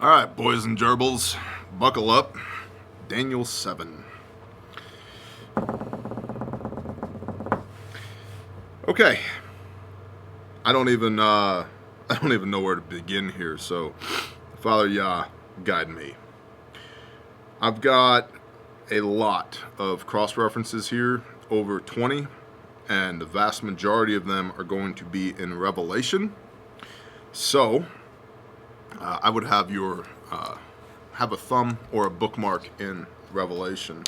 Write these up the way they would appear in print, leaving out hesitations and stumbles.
All right, boys and gerbils, buckle up. Daniel 7. Okay. I don't even know where to begin here. So, Father Yah, guide me. I've got a lot of cross references here, over 20, and the vast majority of them are going to be in Revelation. So, I would have your have a thumb or a bookmark in Revelation.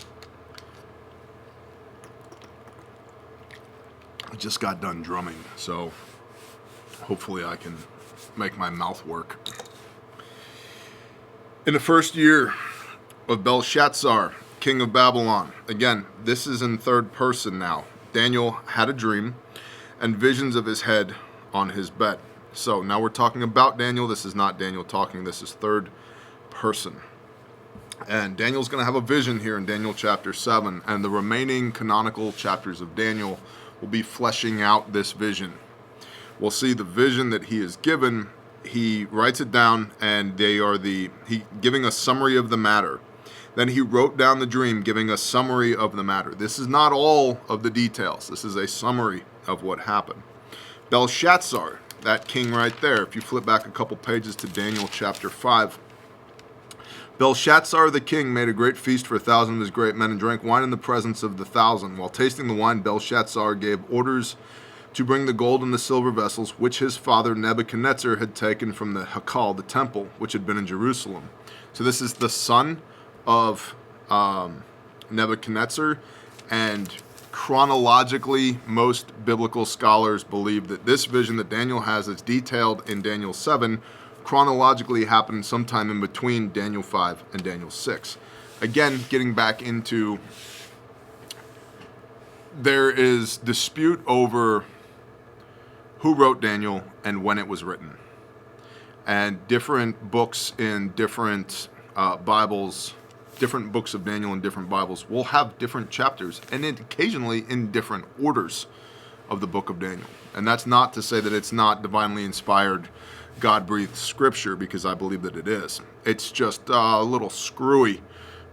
I just got done drumming, so hopefully I can make my mouth work. In the first year of Belshazzar, king of Babylon. Again, this is in third person now. Daniel had a dream and visions of his head on his bed. So now we're talking about Daniel. This is not Daniel talking. This is third person. And Daniel's going to have a vision here in Daniel chapter 7. And the remaining canonical chapters of Daniel will be fleshing out this vision. We'll see the vision that he is given. He writes it down, and they are he giving a summary of the matter. Then he wrote down the dream, giving a summary of the matter. This is not all of the details. This is a summary of what happened. Belshazzar, that king right there, if you flip back a couple pages to Daniel chapter 5. Belshazzar the king made a great feast for 1,000 of his great men and drank wine in the presence of the 1,000. While tasting the wine, Belshazzar gave orders to bring the gold and the silver vessels which his father Nebuchadnezzar had taken from the Hakal, the temple, which had been in Jerusalem. So this is the son of Nebuchadnezzar, and chronologically, most biblical scholars believe that this vision that Daniel has, that's detailed in Daniel 7, chronologically happened sometime in between Daniel 5 and Daniel 6. Again, getting back into, there is dispute over who wrote Daniel and when it was written. And different books in different Bibles, different books of Daniel in different Bibles will have different chapters, and occasionally in different orders of the book of Daniel. And that's not to say that it's not divinely inspired, God-breathed scripture, because I believe that it is. It's just a little screwy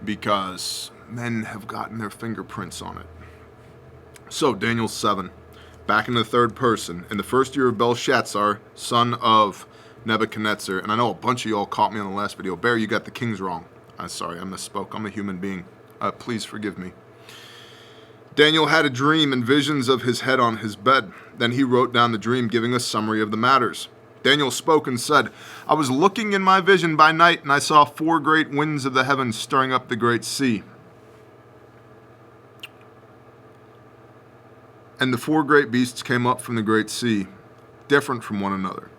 because men have gotten their fingerprints on it. So, Daniel 7, back in the third person, in the first year of Belshazzar, son of Nebuchadnezzar, and I know a bunch of y'all caught me on the last video. Bear, you got the kings wrong. I'm sorry, I misspoke. I'm a human being. Please forgive me. Daniel had a dream and visions of his head on his bed. Then he wrote down the dream, giving a summary of the matters. Daniel spoke and said, I was looking in my vision by night, and I saw 4 great winds of the heavens stirring up the great sea. And the 4 great beasts came up from the great sea, different from one another.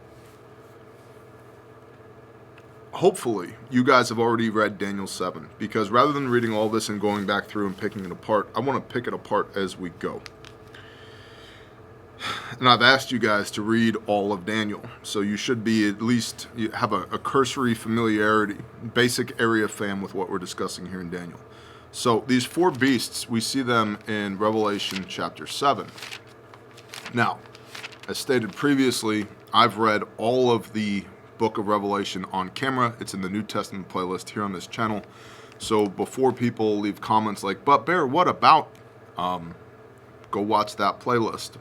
Hopefully, you guys have already read Daniel 7, because rather than reading all this and going back through and picking it apart, I want to pick it apart as we go. And I've asked you guys to read all of Daniel, so you should be at least, you have a cursory familiarity, basic area fam with what we're discussing here in Daniel. So these 4 beasts, we see them in Revelation chapter 7. Now, as stated previously, I've read all of the book of Revelation on camera. It's in the New Testament playlist here on this channel. So before people leave comments like, but Bear, what about? Go watch that playlist,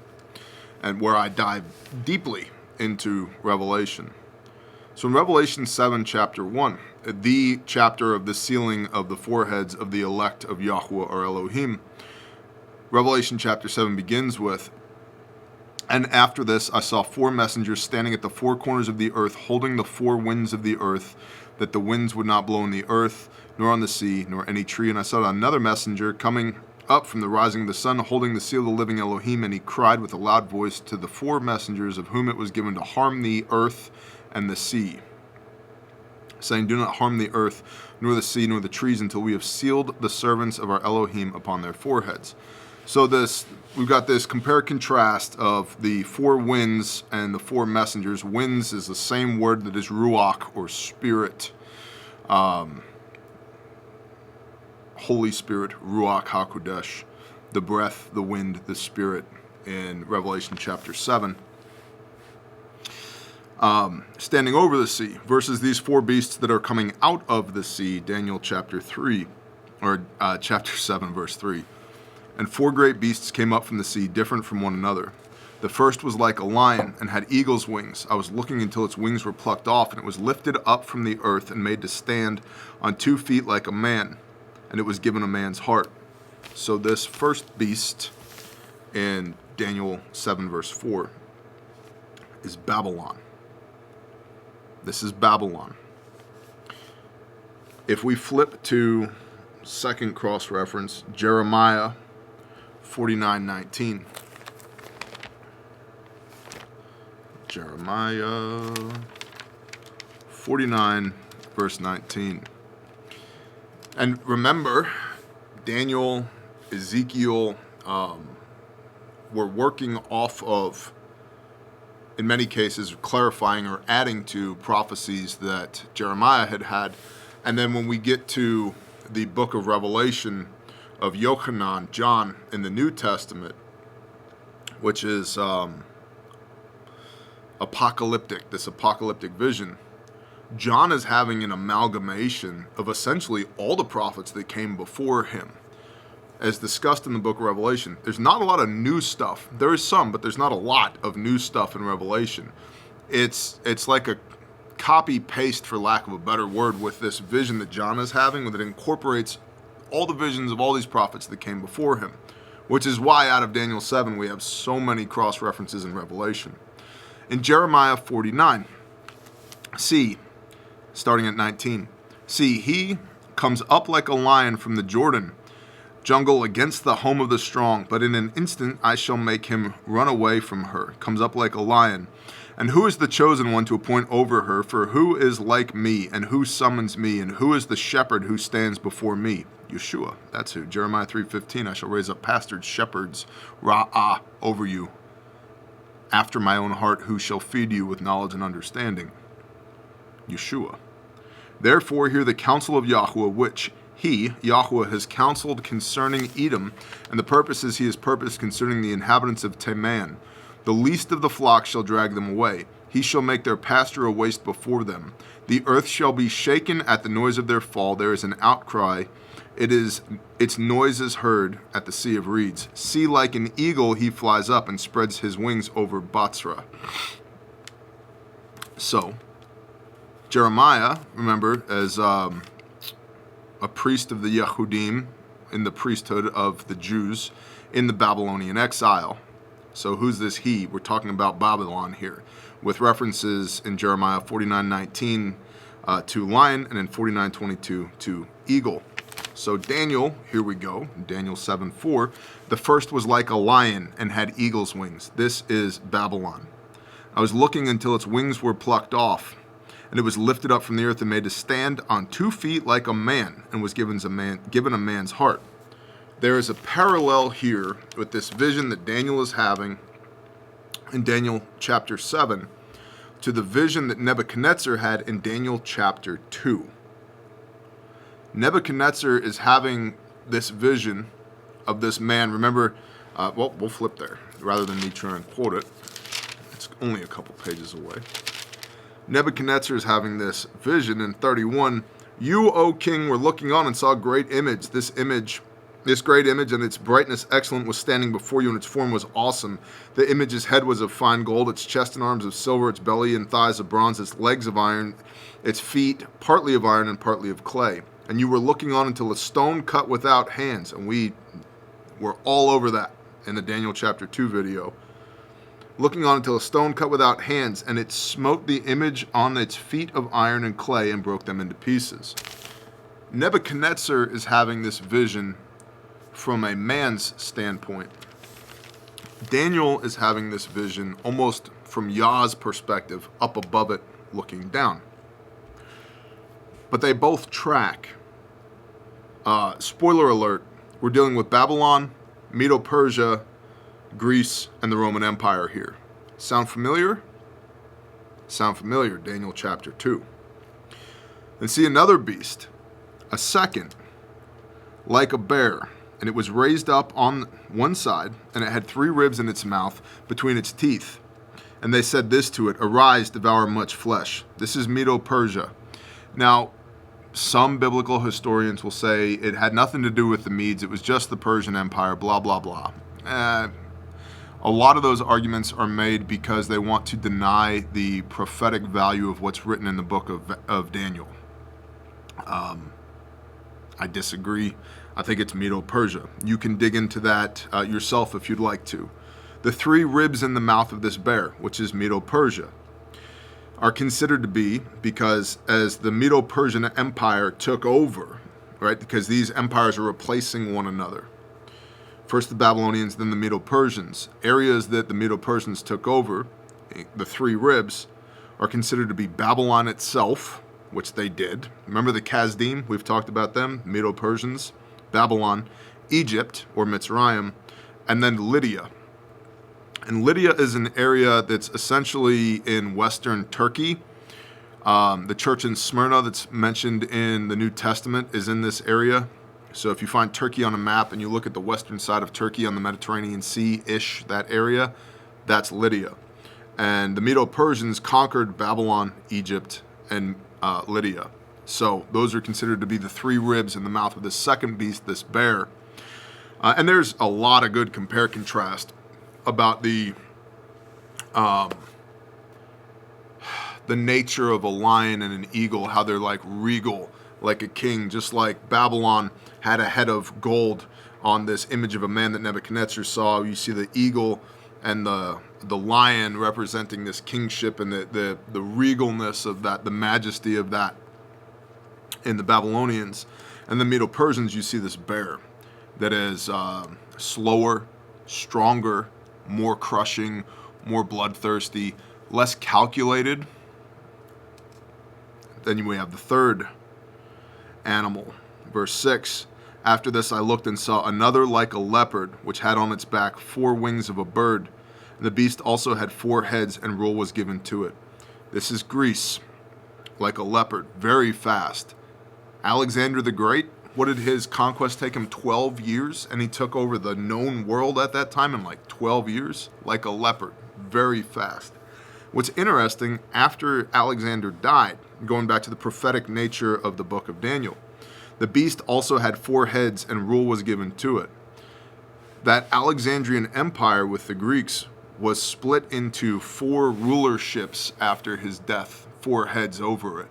and where I dive deeply into Revelation. So in Revelation 7, chapter 1, the chapter of the sealing of the foreheads of the elect of Yahweh or Elohim, Revelation chapter 7 begins with, and after this I saw 4 messengers standing at the 4 corners of the earth, holding the 4 winds of the earth, that the winds would not blow on the earth, nor on the sea, nor any tree. And I saw another messenger coming up from the rising of the sun, holding the seal of the living Elohim, and he cried with a loud voice to the 4 messengers of whom it was given to harm the earth and the sea, saying, do not harm the earth, nor the sea, nor the trees, until we have sealed the servants of our Elohim upon their foreheads. So we've got this compare contrast of the 4 winds and the 4 messengers. Winds is the same word that is ruach, or spirit. Holy Spirit, ruach hakodesh, the breath, the wind, the spirit in Revelation chapter 7. standing over the sea, versus these 4 beasts that are coming out of the sea, Daniel chapter 3, or chapter 7, verse 3. And 4 great beasts came up from the sea, different from one another. The first was like a lion and had eagle's wings. I was looking until its wings were plucked off, and it was lifted up from the earth and made to stand on 2 feet like a man, and it was given a man's heart. So this first beast in Daniel 7 verse 4 is Babylon. This is Babylon. If we flip to second cross-reference, Jeremiah 49:19. Jeremiah 49 verse 19. And remember, Daniel, Ezekiel were working off of, in many cases, clarifying or adding to prophecies that Jeremiah had had. And then when we get to the book of Revelation of Yochanan, John, in the New Testament, which is apocalyptic, this apocalyptic vision, John is having an amalgamation of essentially all the prophets that came before him. As discussed in the book of Revelation, there's not a lot of new stuff. There is some, but there's not a lot of new stuff in Revelation. It's like a copy-paste, for lack of a better word, with this vision that John is having, that incorporates all the visions of all these prophets that came before him, which is why out of Daniel 7 we have so many cross-references in Revelation. In Jeremiah 49, see, starting at 19, see, he comes up like a lion from the Jordan jungle against the home of the strong, but in an instant I shall make him run away from her. Comes up like a lion. And who is the chosen one to appoint over her? For who is like me, and who summons me, and who is the shepherd who stands before me? Yeshua, that's who. Jeremiah 3:15, I shall raise up pastors, shepherds, ra'ah, over you, after my own heart, who shall feed you with knowledge and understanding. Yeshua. Therefore hear the counsel of Yahweh, which he, Yahweh, has counseled concerning Edom, and the purposes he has purposed concerning the inhabitants of Teman. The least of the flock shall drag them away. He shall make their pasture a waste before them. The earth shall be shaken at the noise of their fall. There is an outcry. Its noise is heard at the sea of reeds. See, like an eagle he flies up and spreads his wings over Bozrah. So, Jeremiah, remember, as a priest of the Yehudim in the priesthood of the Jews in the Babylonian exile. So who's this he? We're talking about Babylon here, with references in Jeremiah 49:19 to lion, and in 49:22 to eagle. So Daniel, here we go, Daniel 7:4, the first was like a lion and had eagle's wings. This is Babylon. I was looking until its wings were plucked off, and it was lifted up from the earth and made to stand on 2 feet like a man, and was given a man's heart. There is a parallel here with this vision that Daniel is having in Daniel chapter 7 to the vision that Nebuchadnezzar had in Daniel chapter 2. Nebuchadnezzar is having this vision of this man. Remember, we'll flip there rather than me try and quote it. It's only a couple pages away. Nebuchadnezzar is having this vision in 31. You, O king, were looking on and saw a great image. This great image and its brightness excellent was standing before you, and its form was awesome. The image's head was of fine gold, its chest and arms of silver, its belly and thighs of bronze, its legs of iron, its feet partly of iron and partly of clay. And you were looking on until a stone cut without hands, and we were all over that in the Daniel chapter 2 video. Looking on until a stone cut without hands, and it smote the image on its feet of iron and clay and broke them into pieces. Nebuchadnezzar is having this vision from a man's standpoint. Daniel is having this vision almost from Yah's perspective, up above it, looking down. But they both track. Spoiler alert, we're dealing with Babylon, Medo-Persia, Greece, and the Roman Empire here. Sound familiar? Sound familiar, Daniel chapter 2. And see another beast, a second, like a bear, and it was raised up on one side, and it had 3 ribs in its mouth between its teeth. And they said this to it, "Arise, devour much flesh." This is Medo-Persia. Now, some biblical historians will say it had nothing to do with the Medes. It was just the Persian Empire, blah, blah, blah. A lot of those arguments are made because they want to deny the prophetic value of what's written in the book of Daniel. I disagree. I think it's Medo-Persia. You can dig into that yourself if you'd like to. The 3 ribs in the mouth of this bear, which is Medo-Persia, are considered to be because as the Medo-Persian Empire took over, right, because these empires are replacing one another. First the Babylonians, then the Medo-Persians. Areas that the Medo-Persians took over, the 3 ribs, are considered to be Babylon itself, which they did. Remember the Kasdim? We've talked about them, Medo-Persians, Babylon, Egypt, or Mitzrayim, and then Lydia. And Lydia is an area that's essentially in western Turkey. The church in Smyrna that's mentioned in the New Testament is in this area. So if you find Turkey on a map and you look at the western side of Turkey on the Mediterranean Sea-ish, that area, that's Lydia. And the Medo-Persians conquered Babylon, Egypt, and Lydia. So those are considered to be the 3 ribs in the mouth of the second beast, this bear. And there's a lot of good compare-contrast about the nature of a lion and an eagle, how they're like regal, like a king, just like Babylon had a head of gold on this image of a man that Nebuchadnezzar saw. You see the eagle and the lion representing this kingship and the regalness of that, the majesty of that in the Babylonians. And the Medo-Persians, you see this bear that is slower, stronger, more crushing, more bloodthirsty, less calculated. Then we have the third animal. Verse 6, "After this I looked and saw another like a leopard, which had on its back 4 wings of a bird. And the beast also had 4 heads, and rule was given to it." This is Greece, like a leopard, very fast. Alexander the Great, what did his conquest take him? 12 years? And he took over the known world at that time in like 12 years? Like a leopard, very fast. What's interesting, after Alexander died, going back to the prophetic nature of the book of Daniel, the beast also had 4 heads and rule was given to it. That Alexandrian empire with the Greeks was split into 4 rulerships after his death, 4 heads over it.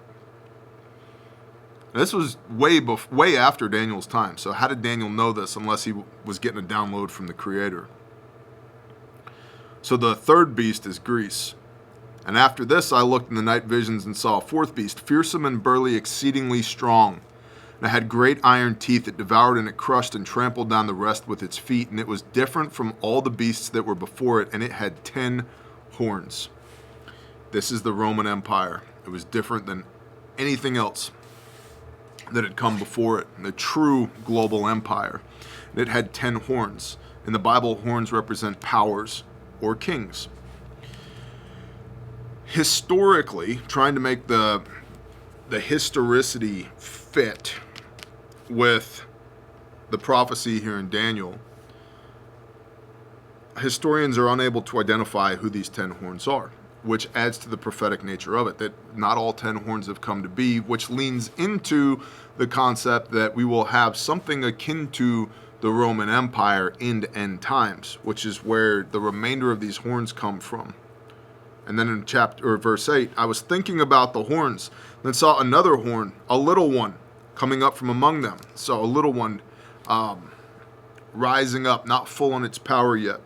This was way after Daniel's time. So how did Daniel know this unless he was getting a download from the Creator? So the third beast is Greece. "And after this I looked in the night visions and saw a 4th beast, fearsome and burly, exceedingly strong. And it had great iron teeth. It devoured and it crushed and trampled down the rest with its feet. And it was different from all the beasts that were before it. And it had 10 horns." This is the Roman Empire. It was different than anything else that had come before it, the true global empire. And it had 10 horns. In the Bible, horns represent powers or kings. Historically, trying to make the historicity fit with the prophecy here in Daniel, historians are unable to identify who these 10 horns are, which adds to the prophetic nature of it, that not all 10 horns have come to be, which leans into the concept that we will have something akin to the Roman Empire in end times, which is where the remainder of these horns come from. And then in verse 8, "I was thinking about the horns, then saw another horn, a little one, coming up from among them." So a little one rising up, not full on its power yet.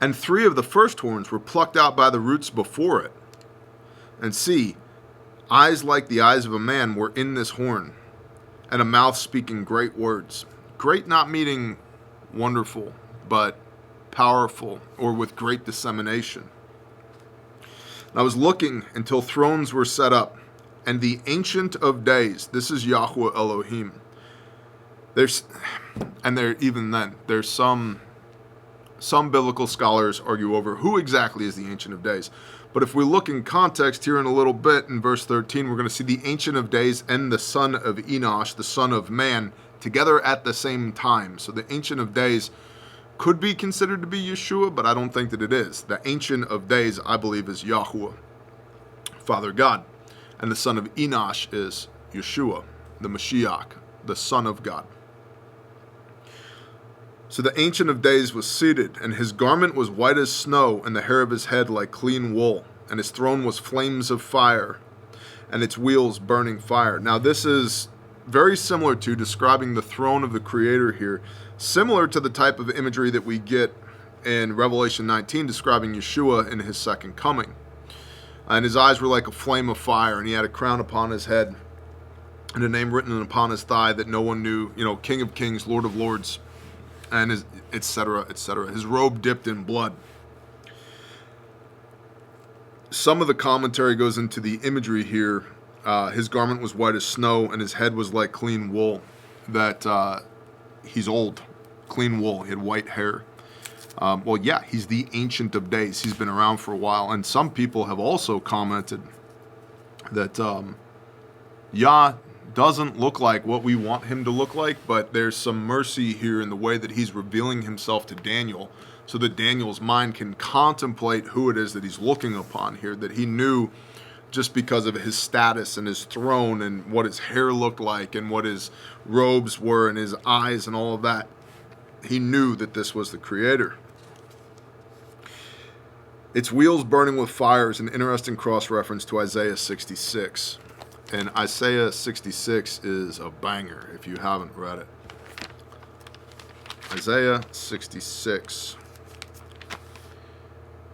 "And 3 of the first horns were plucked out by the roots before it. And see, eyes like the eyes of a man were in this horn, and a mouth speaking great words." Great not meaning wonderful, but powerful, or with great dissemination. "And I was looking until thrones were set up, and the Ancient of Days," this is Yahweh Elohim. Even then, there's some biblical scholars argue over who exactly is the Ancient of Days. But if we look in context here in a little bit, in verse 13, we're going to see the Ancient of Days and the son of Enosh, the son of man, together at the same time. So the Ancient of Days could be considered to be Yeshua, but I don't think that it is. The Ancient of Days, I believe, is Yahweh, Father God. And the son of Enosh is Yeshua, the Mashiach, the Son of God. So the Ancient of Days was seated, and his garment was white as snow, and the hair of his head like clean wool. And his throne was flames of fire, and its wheels burning fire. Now this is very similar to describing the throne of the Creator here, similar to the type of imagery that we get in Revelation 19 describing Yeshua in his second coming. And his eyes were like a flame of fire, and he had a crown upon his head, and a name written upon his thigh that no one knew, King of Kings, Lord of Lords, and his etc., etc. His robe dipped in blood. Some of the commentary goes into the imagery here. His garment was white as snow, and his head was like clean wool. That he's old, clean wool. He had white hair. Well, yeah, he's the Ancient of Days. He's been around for a while. And some people have also commented that Yah doesn't look like what we want him to look like, but there's some mercy here in the way that he's revealing himself to Daniel, so that Daniel's mind can contemplate who it is that he's looking upon here, that he knew just because of his status and his throne and what his hair looked like and what his robes were and his eyes and all of that. He knew that this was the Creator. Its wheels burning with fire is an interesting cross-reference to Isaiah 66. And Isaiah 66 is a banger if you haven't read it. Isaiah 66,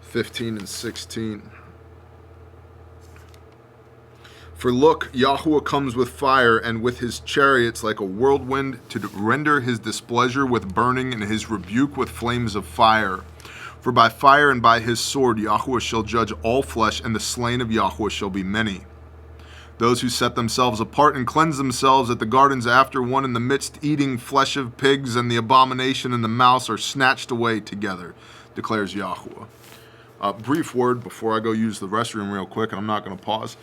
15 and 16. For look, Yahweh comes with fire, and with his chariots like a whirlwind, to render his displeasure with burning and his rebuke with flames of fire. For by fire and by his sword Yahweh shall judge all flesh, and the slain of Yahweh shall be many. Those who set themselves apart and cleanse themselves at the gardens after one in the midst, eating flesh of pigs, and the abomination and the mouse are snatched away together, declares Yahweh. Brief word before I go use the restroom real quick, and I'm not going to pause.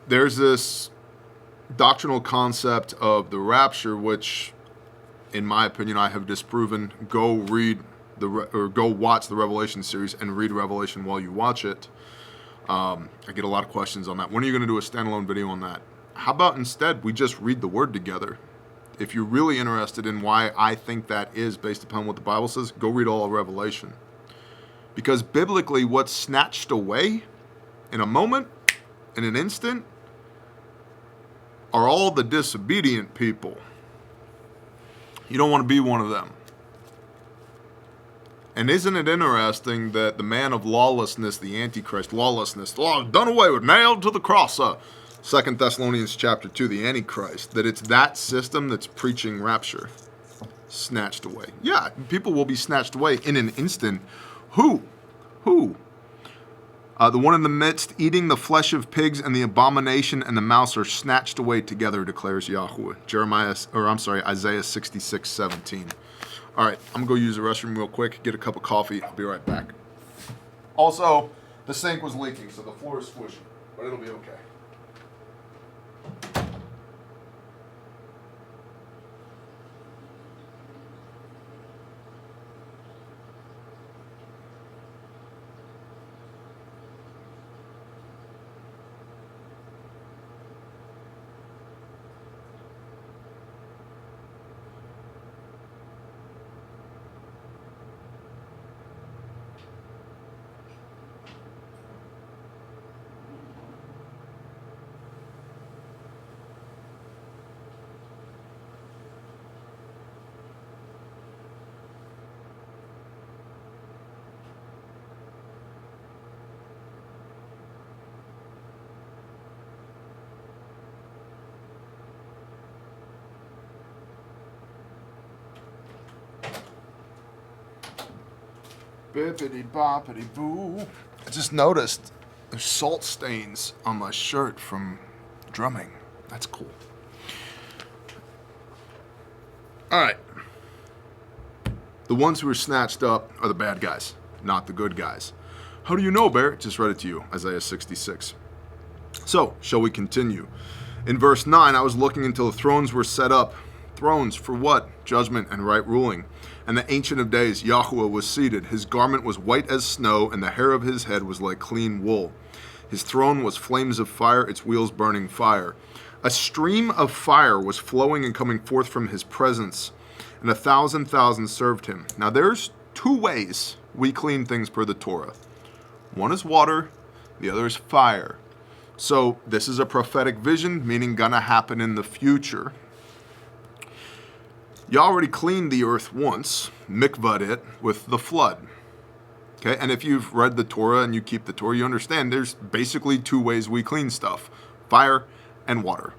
There's this doctrinal concept of the rapture, which, in my opinion, I have disproven. Go watch the Revelation series and read Revelation while you watch it. I get a lot of questions on that. When are you going to do a standalone video on that? How about instead we just read the Word together? If you're really interested in why I think that is based upon what the Bible says, go read all of Revelation. Because biblically, what's snatched away in a moment, in an instant, are all the disobedient people. You don't want to be one of them. And isn't it interesting that the man of lawlessness, the Antichrist, lawlessness, the law is done away with, nailed to the cross, 2 Thessalonians chapter 2, the Antichrist, that it's that system that's preaching rapture, snatched away. Yeah, people will be snatched away in an instant. Who? The one in the midst, eating the flesh of pigs, and the abomination and the mouse are snatched away together, declares Yahweh. Isaiah 66:17. All right, I'm going to go use the restroom real quick, get a cup of coffee. I'll be right back. Also, the sink was leaking, so the floor is squishy, but it'll be okay. Bippity boppity boo. I just noticed there's salt stains on my shirt from drumming. That's cool. All right. The ones who are snatched up are the bad guys, not the good guys. How do you know, Bear? Just read it to you, Isaiah 66. So, shall we continue? In verse 9, I was looking until the thrones were set up thrones for what? Judgment and right ruling. And the Ancient of Days, Yahweh, was seated. His garment was white as snow, and the hair of his head was like clean wool. His throne was flames of fire, its wheels burning fire. A stream of fire was flowing and coming forth from his presence, and 1,000,000 served him. Now there's two ways we clean things per the Torah. One is water, the other is fire. So this is a prophetic vision, meaning gonna happen in the future. You already cleaned the earth once, mikvah'd it, with the flood. Okay, and if you've read the Torah and you keep the Torah, you understand there's basically two ways we clean stuff: fire and water.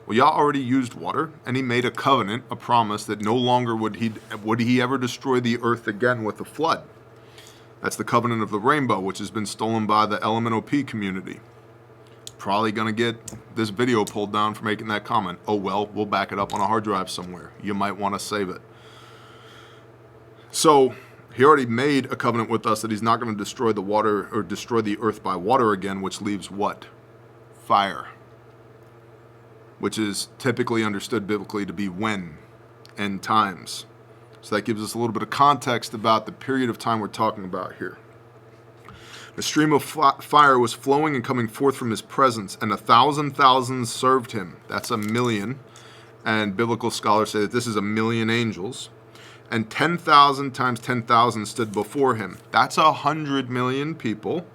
Well, Yah already used water, and he made a covenant, a promise that no longer would he ever destroy the earth again with a flood. That's the covenant of the rainbow, which has been stolen by the LMNOP community. Probably going to get this video pulled down for making that comment. Oh well, we'll back it up on a hard drive somewhere. You might want to save it. So he already made a covenant with us that he's not going to destroy the water or destroy the earth by water again, which leaves what? Fire. Which is typically understood biblically to be when? End times. So that gives us a little bit of context about the period of time we're talking about here. The stream of fire was flowing and coming forth from his presence, and 1,000,000 served him. That's 1,000,000. And biblical scholars say that this is 1,000,000 angels. And 10,000 times 10,000 stood before him. That's 100 million people,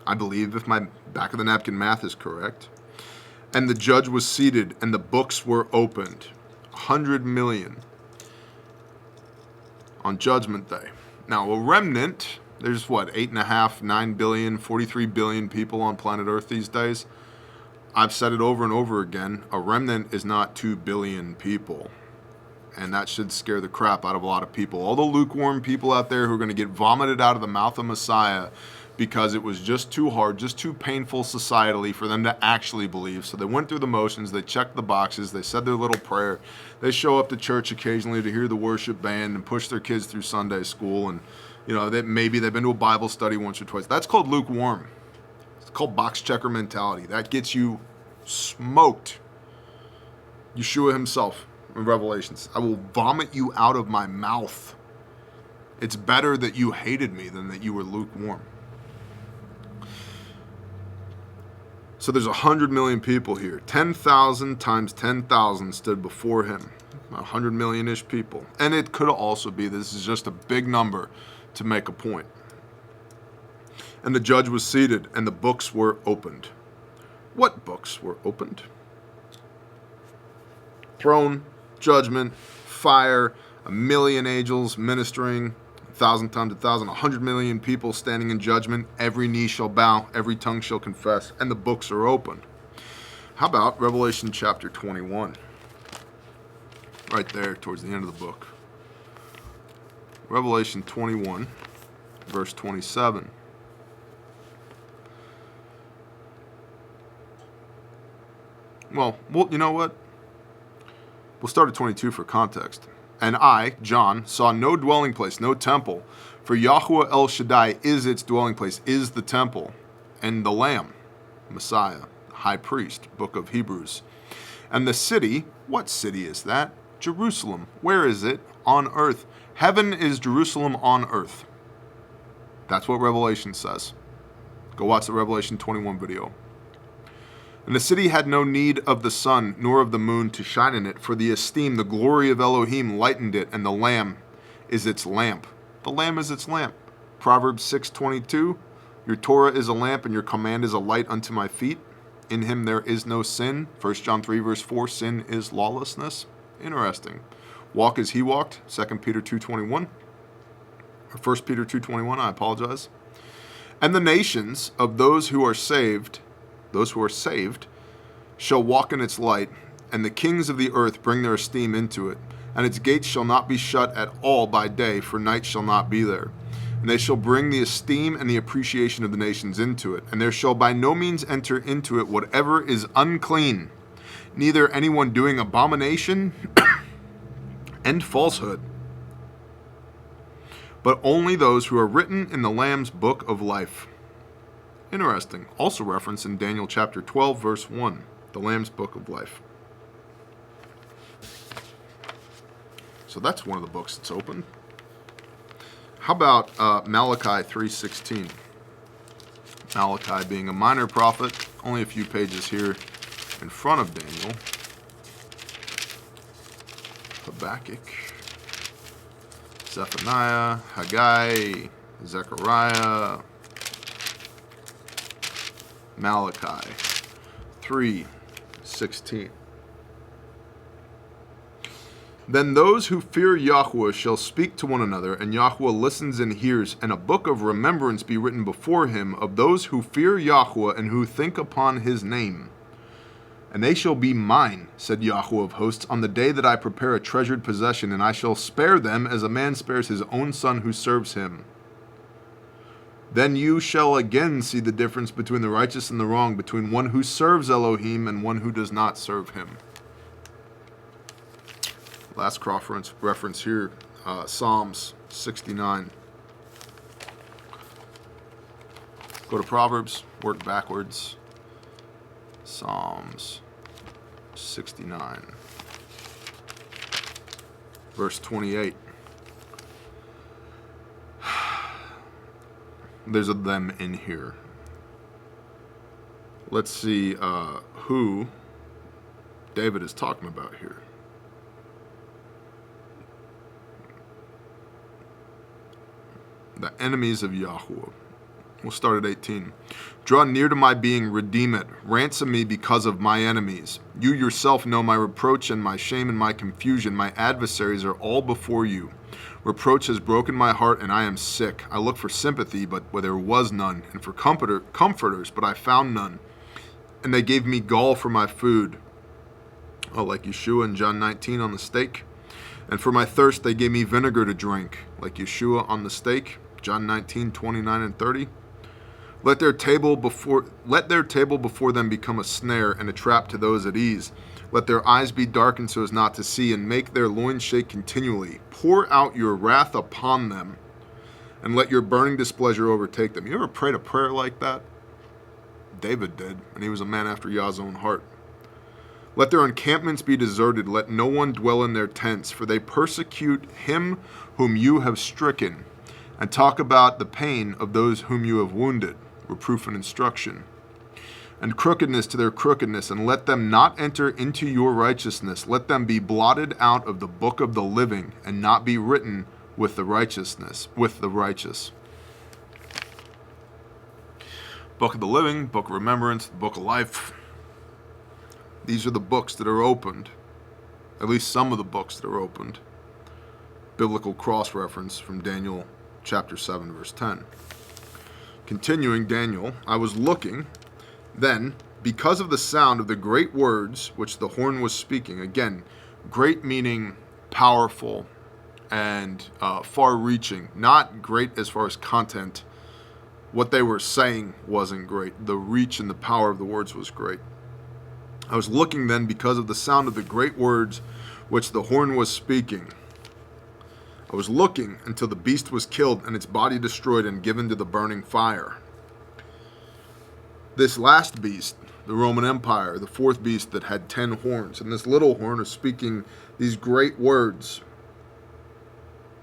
I believe, if my back of the napkin math is correct. And the judge was seated, and the books were opened. 100 million on Judgment Day. Now, a remnant, there's what, 8.5, 9 billion, 43 billion people on planet Earth these days. I've said it over and over again. A remnant is not 2 billion people. And that should scare the crap out of a lot of people. All the lukewarm people out there who are going to get vomited out of the mouth of Messiah because it was just too hard, just too painful societally for them to actually believe. So they went through the motions, they checked the boxes, they said their little prayer. They show up to church occasionally to hear the worship band and push their kids through Sunday school, and maybe they've been to a Bible study once or twice. That's called lukewarm. It's called box checker mentality. That gets you smoked. Yeshua himself in Revelations, I will vomit you out of my mouth. It's better that you hated me than that you were lukewarm. So there's 100 million people here. 10,000 times 10,000 stood before him. 100 million-ish people. And it could also be this is just a big number to make a point. And the judge was seated, and the books were opened. What books were opened? Throne, judgment, fire, 1,000,000 angels ministering, 1,000 times 1,000, 100 million people standing in judgment. Every knee shall bow, every tongue shall confess, and the books are opened. How about Revelation chapter 21? Right there, towards the end of the book. Revelation 21, verse 27. Well, you know what? We'll start at 22 for context. And I, John, saw no dwelling place, no temple, for Yahweh El Shaddai is its dwelling place, is the temple, and the Lamb, Messiah, high priest, book of Hebrews. And the city, what city is that? Jerusalem. Where is it? On earth. Heaven is Jerusalem on earth. That's what Revelation says. Go watch the Revelation 21 video. And the city had no need of the sun, nor of the moon to shine in it, for the esteem, the glory of Elohim lightened it, and the Lamb is its lamp. The Lamb is its lamp. Proverbs 6:22, your Torah is a lamp, and your command is a light unto my feet. In him there is no sin. 1 John 3, verse 4, sin is lawlessness. Interesting. Walk as he walked, 2 Peter 2:21. Or 1 Peter 2:21, I apologize. And the nations of those who are saved shall walk in its light, and the kings of the earth bring their esteem into it. And its gates shall not be shut at all by day, for night shall not be there. And they shall bring the esteem and the appreciation of the nations into it. And there shall by no means enter into it whatever is unclean, neither anyone doing abomination and falsehood, but only those who are written in the Lamb's book of life. Interesting. Also referenced in Daniel chapter 12, verse 1, the Lamb's book of life. So that's one of the books that's open. How about Malachi 3:16? Malachi being a minor prophet, only a few pages here in front of Daniel. Habakkuk, Zephaniah, Haggai, Zechariah, Malachi 3:16. Then those who fear Yahweh shall speak to one another, and Yahweh listens and hears, and a book of remembrance be written before him of those who fear Yahweh and who think upon his name. And they shall be mine, said Yahweh of hosts, on the day that I prepare a treasured possession, and I shall spare them as a man spares his own son who serves him. Then you shall again see the difference between the righteous and the wrong, between one who serves Elohim and one who does not serve him. Last cross-reference here, Psalms 69. Go to Proverbs, work backwards. Psalms 69, verse 28. There's a them in here. Let's see who David is talking about here. The enemies of Yahweh. We'll start at 18. Draw near to my being, redeem it. Ransom me because of my enemies. You yourself know my reproach and my shame and my confusion. My adversaries are all before you. Reproach has broken my heart, and I am sick. I looked for sympathy, but where there was none, and for comforters, but I found none. And they gave me gall for my food. Oh, like Yeshua in John 19 on the stake. And for my thirst they gave me vinegar to drink, like Yeshua on the stake, John 19, 29 and 30. Let their table before them become a snare and a trap to those at ease. Let their eyes be darkened so as not to see, and make their loins shake continually. Pour out your wrath upon them, and let your burning displeasure overtake them. You ever prayed a prayer like that? David did, and he was a man after Yah's own heart. Let their encampments be deserted. Let no one dwell in their tents, for they persecute him whom you have stricken, and talk about the pain of those whom you have wounded, reproof and instruction. And crookedness to their crookedness, and let them not enter into your righteousness. Let them be blotted out of the book of the living, and not be written with the righteous. Book of the living, book of remembrance, the book of life. These are the books that are opened, at least some of the books that are opened. Biblical cross-reference from Daniel chapter 7, verse 10. Continuing Daniel, I was looking, then, because of the sound of the great words which the horn was speaking. Again, great meaning powerful and far-reaching. Not great as far as content. What they were saying wasn't great. The reach and the power of the words was great. I was looking then because of the sound of the great words which the horn was speaking. I was looking until the beast was killed and its body destroyed and given to the burning fire. This last beast, the Roman Empire, the fourth beast that had 10 horns, and this little horn is speaking these great words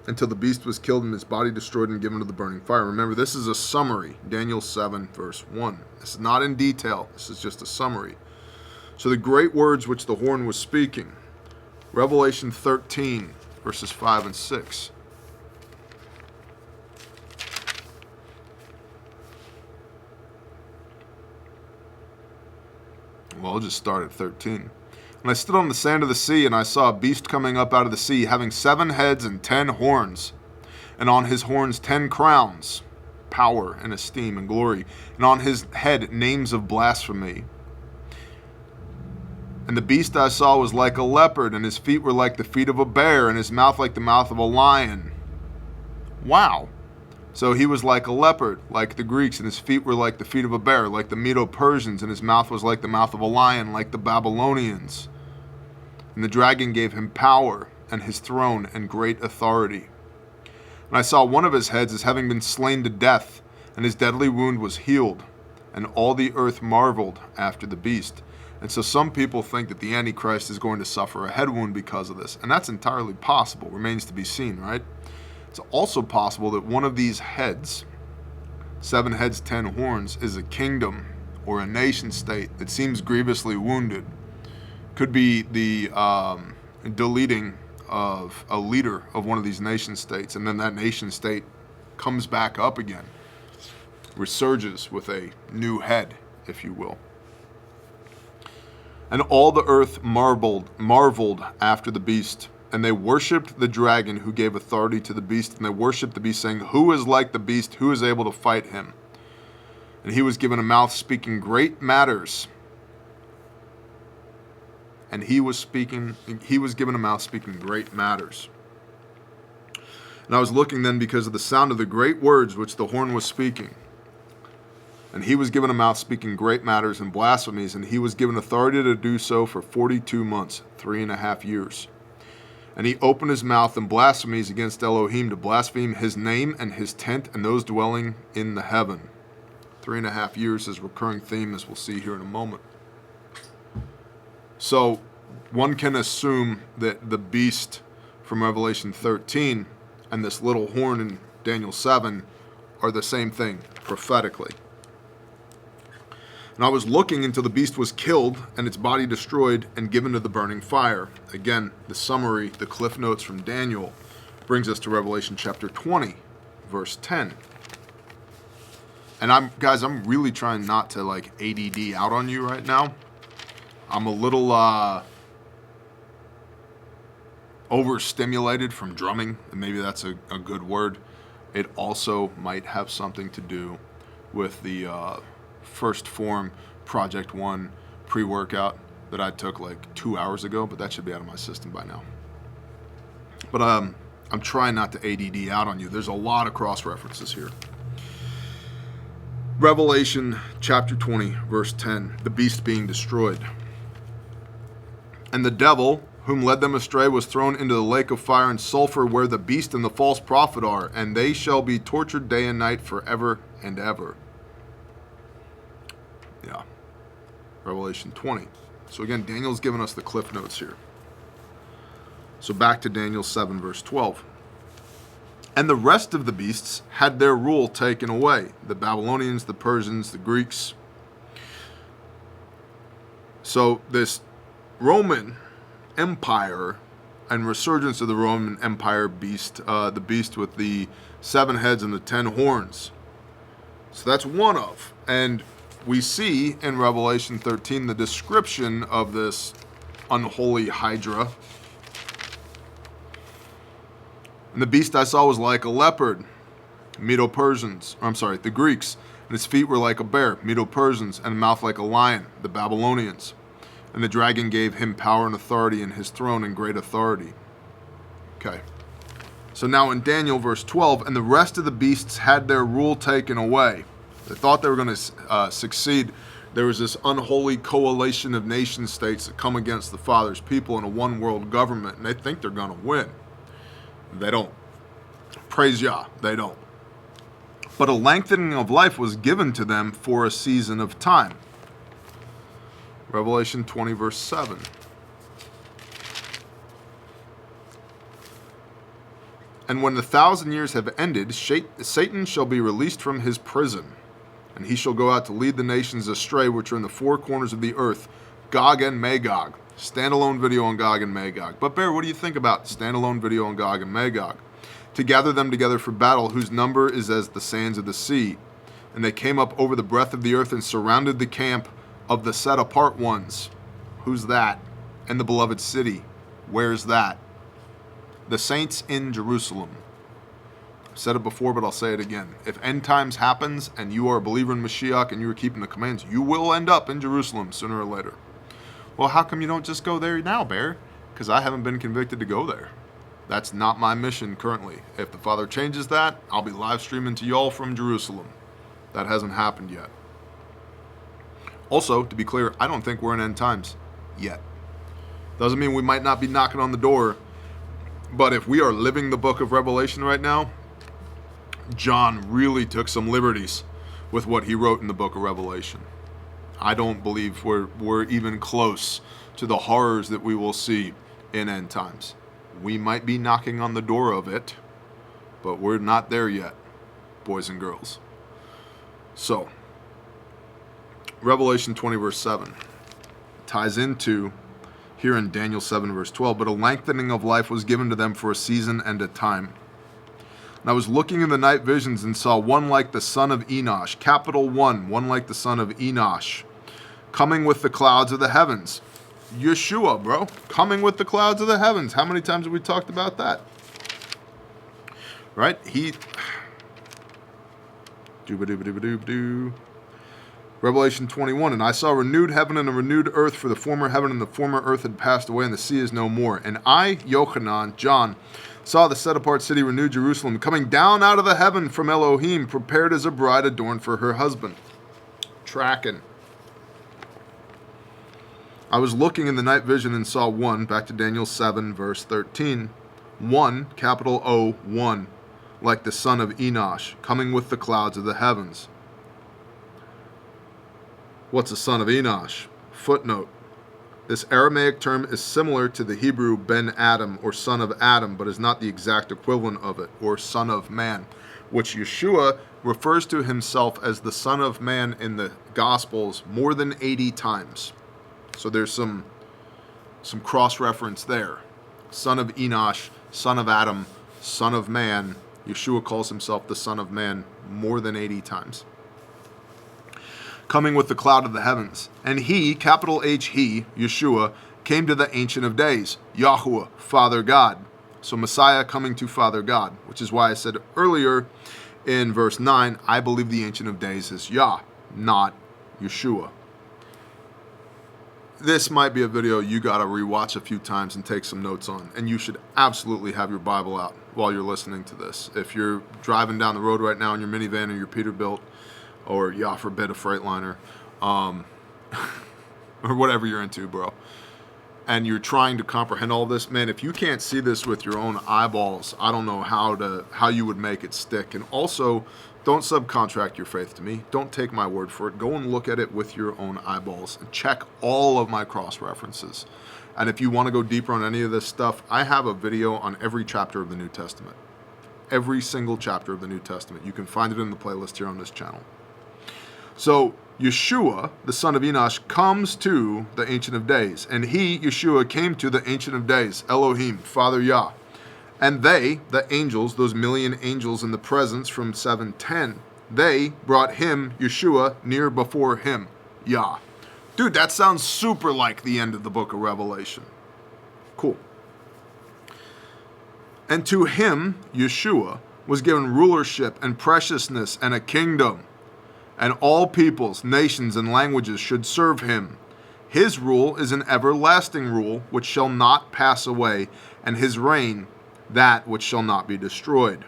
until the beast was killed and its body destroyed and given to the burning fire. Remember, this is a summary, Daniel 7, verse 1. This is not in detail. This is just a summary. So the great words which the horn was speaking, Revelation 13, verses 5 and 6. Well, I'll just start at 13. And I stood on the sand of the sea, and I saw a beast coming up out of the sea, having 7 heads and 10 horns, and on his horns 10 crowns, power and esteem and glory, and on his head names of blasphemy. And the beast I saw was like a leopard, and his feet were like the feet of a bear, and his mouth like the mouth of a lion. Wow. So he was like a leopard, like the Greeks, and his feet were like the feet of a bear, like the Medo-Persians, and his mouth was like the mouth of a lion, like the Babylonians. And the dragon gave him power, and his throne, and great authority. And I saw one of his heads as having been slain to death, and his deadly wound was healed. and all the earth marveled after the beast. And so some people think that the Antichrist is going to suffer a head wound because of this. And that's entirely possible. Remains to be seen, right? It's also possible that one of these heads, 7 heads, 10 horns, is a kingdom or a nation state that seems grievously wounded. Could be the deleting of a leader of one of these nation states. And then that nation state comes back up again. Resurges with a new head, if you will. And all the earth marveled after the beast, and they worshipped the dragon who gave authority to the beast, and they worshipped the beast, saying, "Who is like the beast? Who is able to fight him?" And he was given a mouth speaking great matters. And he was given a mouth speaking great matters. And I was looking then because of the sound of the great words which the horn was speaking. And he was given a mouth speaking great matters and blasphemies, and he was given authority to do so for 42 months, 3.5 years. And he opened his mouth in blasphemies against Elohim, to blaspheme his name and his tent and those dwelling in the heaven. 3.5 years is a recurring theme, as we'll see here in a moment. So one can assume that the beast from Revelation 13 and this little horn in Daniel 7 are the same thing prophetically. And I was looking until the beast was killed and its body destroyed and given to the burning fire. Again, the summary, the cliff notes from Daniel, brings us to Revelation chapter 20, verse 10. And I'm really trying not to like ADD out on you right now. I'm a little overstimulated from drumming, and maybe that's a good word. It also might have something to do with the First Form Project 1 pre-workout that I took like 2 hours ago, but that should be out of my system by now. But I'm trying not to ADD out on you. There's a lot of cross-references here. Revelation chapter 20, verse 10, the beast being destroyed. And the devil, whom led them astray, was thrown into the lake of fire and sulfur, where the beast and the false prophet are, and they shall be tortured day and night forever and ever. Yeah. Revelation 20. So again, Daniel's given us the cliff notes here. So back to Daniel 7, verse 12. And the rest of the beasts had their rule taken away. The Babylonians, the Persians, the Greeks. So this Roman Empire and resurgence of the Roman Empire beast, the beast with the 7 heads and the 10 horns. So that's one of. And we see in Revelation 13 the description of this unholy hydra. And the beast I saw was like a leopard, the Greeks, and his feet were like a bear, Medo-Persians, and a mouth like a lion, the Babylonians. And the dragon gave him power and authority, and his throne and great authority. Okay. So now in Daniel verse 12, and the rest of the beasts had their rule taken away. They thought they were going to succeed. There was this unholy coalition of nation states that come against the Father's people in a one world government, and they think they're going to win. They don't. Praise Yah, they don't. But a lengthening of life was given to them for a season of time. Revelation 20, verse 7. And when the 1,000 years have ended, Satan shall be released from his prison, and he shall go out to lead the nations astray, which are in the 4 corners of the earth, Gog and Magog. Standalone video on Gog and Magog. But Bear, what do you think about standalone video on Gog and Magog? To gather them together for battle, whose number is as the sands of the sea. And they came up over the breadth of the earth and surrounded the camp of the set apart ones. Who's that? And the beloved city. Where's that? The saints in Jerusalem. I've said it before, but I'll say it again. If end times happens and you are a believer in Mashiach and you are keeping the commands, you will end up in Jerusalem sooner or later. Well, how come you don't just go there now, Bear? Because I haven't been convicted to go there. That's not my mission currently. If the Father changes that, I'll be live streaming to y'all from Jerusalem. That hasn't happened yet. Also, to be clear, I don't think we're in end times yet. Doesn't mean we might not be knocking on the door, but if we are living the book of Revelation right now, John really took some liberties with what he wrote in the book of Revelation. I don't believe we're even close to the horrors that we will see in end times. We might be knocking on the door of it, but we're not there yet, boys and girls. So, Revelation 20 verse 7 ties into here in Daniel 7 verse 12, but a lengthening of life was given to them for a season and a time. And I was looking in the night visions and saw one like the son of Enosh, capital one like the son of Enosh, coming with the clouds of the heavens. Yeshua, bro, coming with the clouds of the heavens. How many times have we talked about that? Right? Revelation 21, and I saw a renewed heaven and a renewed earth, for the former heaven and the former earth had passed away, and the sea is no more. And I, Yochanan, John, saw the set-apart city, renewed Jerusalem, coming down out of the heaven from Elohim, prepared as a bride adorned for her husband. Tracking. I was looking in the night vision and saw one, back to Daniel 7, verse 13, one, capital O, one, like the son of Enosh, coming with the clouds of the heavens. What's a son of Enosh? Footnote. This Aramaic term is similar to the Hebrew Ben Adam, or son of Adam, but is not the exact equivalent of it, or son of man, which Yeshua refers to himself as the son of man in the Gospels more than 80 times. So there's some cross-reference there. Son of Enosh, son of Adam, son of man. Yeshua calls himself the son of man more than 80 times. Coming with the cloud of the heavens. And he, capital H, he, Yeshua, came to the Ancient of Days, Yahweh, Father God. So Messiah coming to Father God, which is why I said earlier in verse 9, I believe the Ancient of Days is Yah, not Yeshua. This might be a video you got to rewatch a few times and take some notes on. And you should absolutely have your Bible out while you're listening to this. If you're driving down the road right now in your minivan or your Peterbilt, or, yeah, forbid, a Freightliner, or whatever you're into, bro, and you're trying to comprehend all this, man, if you can't see this with your own eyeballs, I don't know how you would make it stick. And also, don't subcontract your faith to me. Don't take my word for it. Go and look at it with your own eyeballs and check all of my cross-references. And if you want to go deeper on any of this stuff, I have a video on every chapter of the New Testament. Every single chapter of the New Testament. You can find it in the playlist here on this channel. So, Yeshua, the son of Enosh, comes to the Ancient of Days. And he, Yeshua, came to the Ancient of Days, Elohim, Father Yah. And they, the angels, those million angels in the presence from 7:10, they brought him, Yeshua, near before him, Yah. Dude, that sounds super like the end of the book of Revelation. Cool. And to him, Yeshua, was given rulership and preciousness and a kingdom. And all peoples, nations, and languages should serve him. His rule is an everlasting rule which shall not pass away, and his reign that which shall not be destroyed.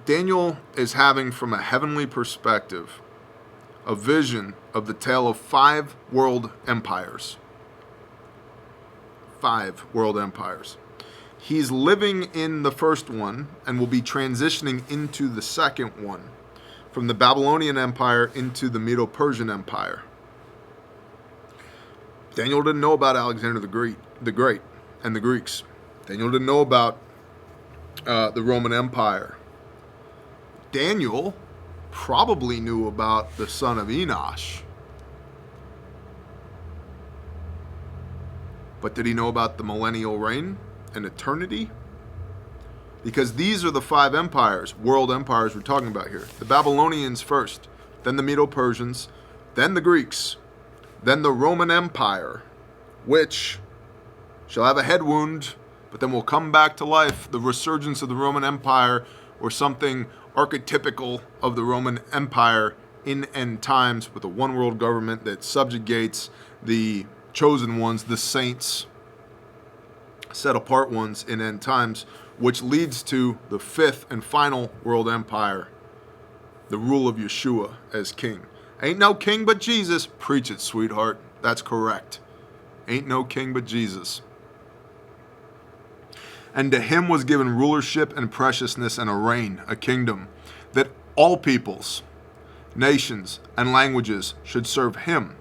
Daniel is having, from a heavenly perspective, a vision of the tale of 5 world empires. 5 world empires. He's living in the first one and will be transitioning into the second one, from the Babylonian Empire into the Medo-Persian Empire. Daniel didn't know about Alexander the Great and the Greeks. Daniel didn't know about the Roman Empire. Daniel probably knew about the son of Enosh. But did he know about the millennial reign and eternity? Because these are the 5 empires, world empires we're talking about here. The Babylonians first, then the Medo-Persians, then the Greeks, then the Roman Empire, which shall have a head wound, but then will come back to life. The resurgence of the Roman Empire, or something archetypical of the Roman Empire in end times, with a one world government that subjugates the chosen ones, the saints, set apart ones in end times, which leads to the 5th and final world empire, the rule of Yeshua as king. Ain't no king but Jesus. Preach it, sweetheart. That's correct. Ain't no king but Jesus. And to him was given rulership and preciousness and a reign, a kingdom, that all peoples, nations, and languages should serve him.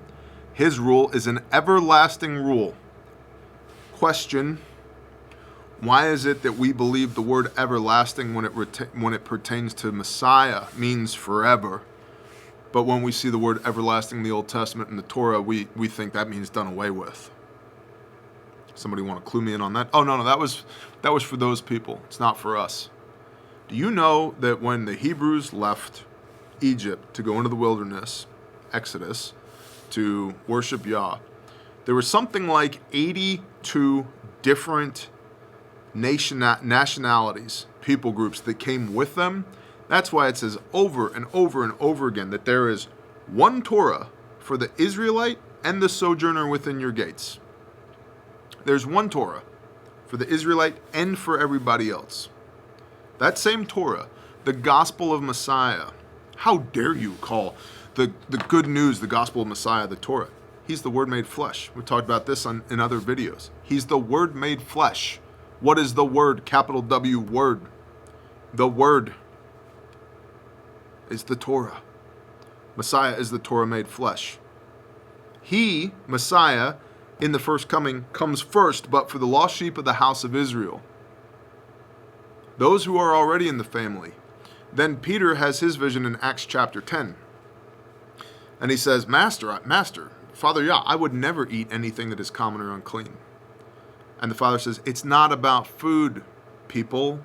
His rule is an everlasting rule. Question: why is it that we believe the word everlasting when it pertains to Messiah means forever, but when we see the word everlasting in the Old Testament and the Torah, we think that means done away with? Somebody want to clue me in on that? Oh, no, that was for those people. It's not for us. Do you know that when the Hebrews left Egypt to go into the wilderness, Exodus, to worship Yah, there was something like 82 different nationalities, people groups that came with them? That's why it says over and over and over again that there is one Torah for the Israelite and the sojourner within your gates. There's one Torah for the Israelite and for everybody else. That same Torah, the gospel of Messiah. How dare you call the good news, the gospel of Messiah, the Torah? He's the Word made flesh. We talked about this in other videos. He's the Word made flesh. What is the Word? Capital W, Word. The Word is the Torah. Messiah is the Torah made flesh. He, Messiah, in the first coming, comes first, but for the lost sheep of the house of Israel, those who are already in the family. Then Peter has his vision in Acts chapter 10. And he says, Master, Father Yah, I would never eat anything that is common or unclean. And the Father says, it's not about food, people.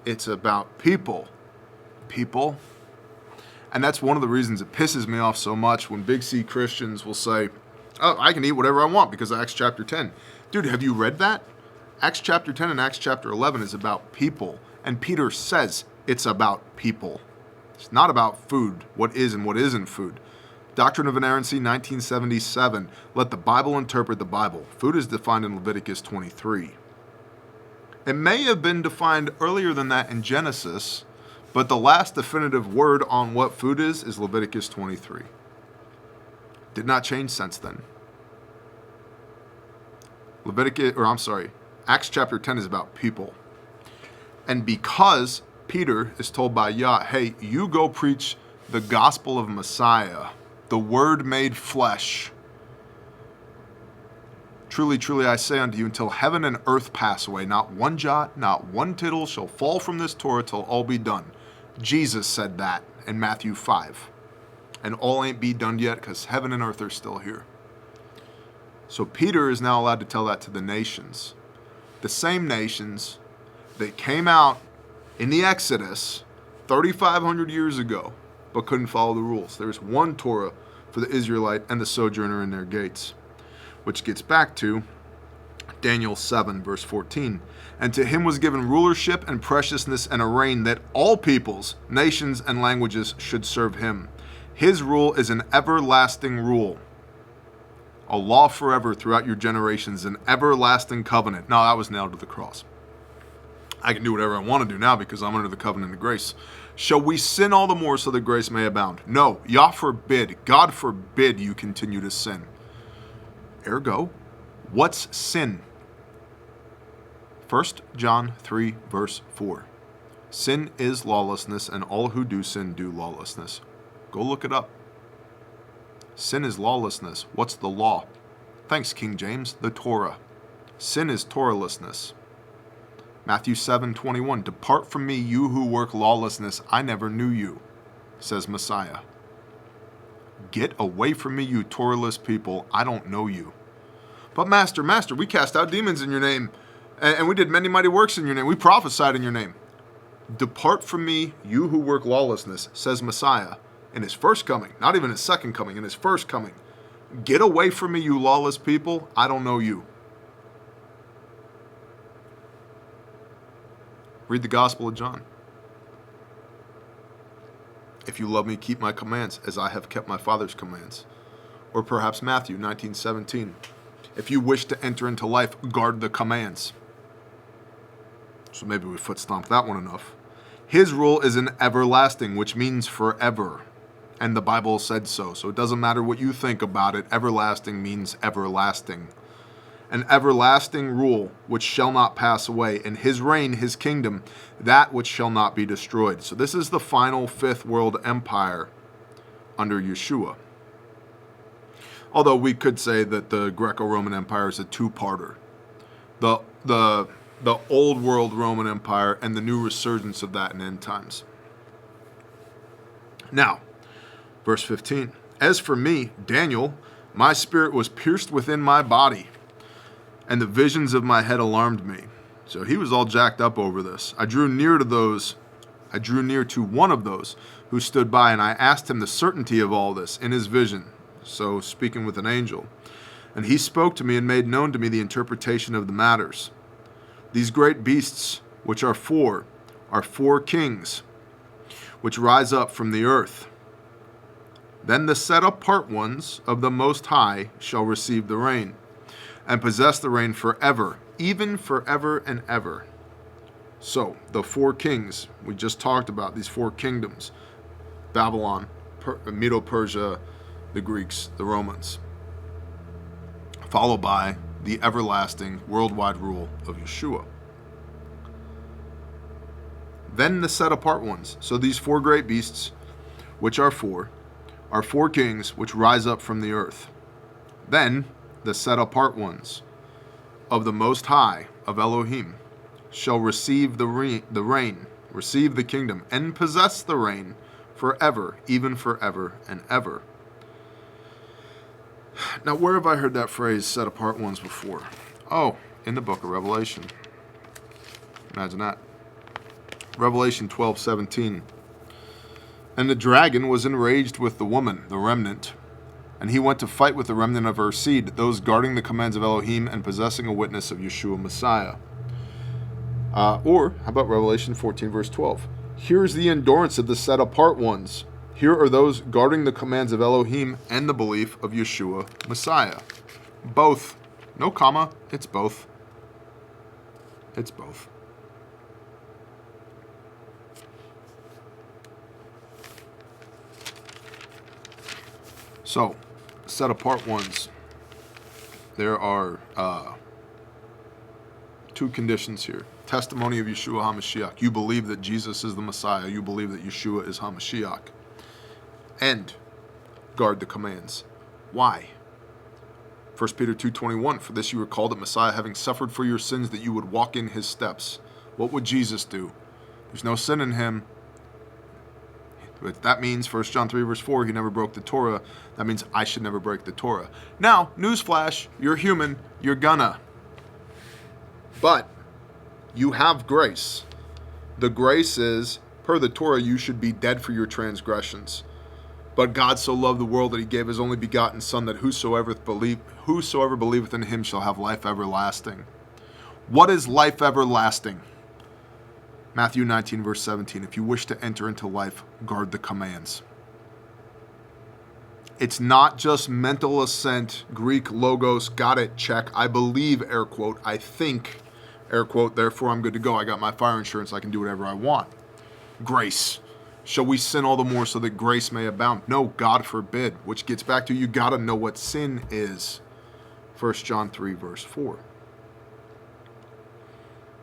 It's about people. People. And that's one of the reasons it pisses me off so much when Big C Christians will say, oh, I can eat whatever I want because of Acts chapter 10. Dude, have you read that? Acts chapter 10 and Acts chapter 11 is about people. And Peter says it's about people. It's not about food, what is and what isn't food. Doctrine of Inerrancy, 1977. Let the Bible interpret the Bible. Food is defined in Leviticus 23. It may have been defined earlier than that in Genesis, but the last definitive word on what food is Leviticus 23. Did not change since then. Acts chapter 10 is about people. And because Peter is told by Yah, hey, you go preach the gospel of Messiah, the Word made flesh. Truly, truly, I say unto you, until heaven and earth pass away, not one jot, not one tittle shall fall from this Torah till all be done. Jesus said that in Matthew 5. And all ain't be done yet because heaven and earth are still here. So Peter is now allowed to tell that to the nations. The same nations that came out in the Exodus 3,500 years ago, but couldn't follow the rules. There's one Torah for the Israelite and the sojourner in their gates. Which gets back to Daniel 7, verse 14. And to him was given rulership and preciousness and a reign that all peoples, nations, and languages should serve him. His rule is an everlasting rule. A law forever throughout your generations, an everlasting covenant. No, that was nailed to the cross. I can do whatever I want to do now because I'm under the covenant of grace. Shall we sin all the more so that grace may abound? No, Yah forbid, God forbid you continue to sin. Ergo, what's sin? 1 John 3, verse 4. Sin is lawlessness, and all who do sin do lawlessness. Go look it up. Sin is lawlessness. What's the law? Thanks, King James. The Torah. Sin is Torahlessness. Matthew 7:21. Depart from me, you who work lawlessness. I never knew you, says Messiah. Get away from me, you Torahless people. I don't know you. But Master, we cast out demons in your name, and we did many mighty works in your name. We prophesied in your name. Depart from me, you who work lawlessness, says Messiah, in his first coming, not even his second coming, in his first coming. Get away from me, you lawless people. I don't know you. Read the Gospel of John. If you love me, keep my commands, as I have kept my Father's commands. Or perhaps Matthew 19:17. If you wish to enter into life, guard the commands. So maybe we foot stomped that one enough. His rule is an everlasting, which means forever. And the Bible said so. So it doesn't matter what you think about it. Everlasting means everlasting. an everlasting rule which shall not pass away, and his reign, his kingdom, that which shall not be destroyed. So this is the final fifth world empire under Yeshua. Although we could say that the Greco-Roman Empire is a two-parter. The old world Roman Empire and the new resurgence of that in end times. Now, verse 15. As for me, Daniel, my spirit was pierced within my body, and the visions of my head alarmed me. So he was all jacked up over this. I drew near to one of those who stood by, and I asked him the certainty of all this in his vision. So speaking with an angel. And he spoke to me and made known to me the interpretation of the matters. These great beasts, which are four kings, which rise up from the earth. Then the set apart ones of the Most High shall receive the reign, and possess the reign forever, even forever and ever. So, the four kings, we just talked about these four kingdoms, Babylon, Medo-Persia, the Greeks, the Romans, followed by the everlasting worldwide rule of Yeshua. Then the set apart ones, so these four great beasts, which are four kings which rise up from the earth. Then the set apart ones of the Most High of Elohim shall receive the reign, receive the kingdom, and possess the reign forever, even forever and ever. Now, where have I heard that phrase, set apart ones, before? Oh, in the book of Revelation. Imagine that. Revelation 12:17. And the dragon was enraged with the woman, the remnant, and he went to fight with the remnant of her seed, those guarding the commands of Elohim and possessing a witness of Yeshua Messiah. Or, how about Revelation 14, verse 12? Here is the endurance of the set apart ones. Here are those guarding the commands of Elohim and the belief of Yeshua Messiah. Both. No comma. It's both. It's both. So, set apart ones. There are two conditions here. Testimony of Yeshua HaMashiach. You believe that Jesus is the Messiah. You believe that Yeshua is HaMashiach. And guard the commands. Why? 1 Peter 2:21, for this you were called, that Messiah, having suffered for your sins, that you would walk in his steps. What would Jesus do? There's no sin in him. But that means, 1 John 3, verse 4, he never broke the Torah. That means I should never break the Torah. Now, newsflash, you're human, you're gonna. But you have grace. The grace is, per the Torah, you should be dead for your transgressions. But God so loved the world that he gave his only begotten Son, that whosoever believeth in him shall have life everlasting. What is life everlasting? Matthew 19, verse 17. If you wish to enter into life, guard the commands. It's not just mental assent, Greek logos, got it, check. I believe, air quote. I think, air quote, therefore I'm good to go. I got my fire insurance. I can do whatever I want. Grace. Shall we sin all the more so that grace may abound? No, God forbid. Which gets back to, you got to know what sin is. 1 John 3, verse 4.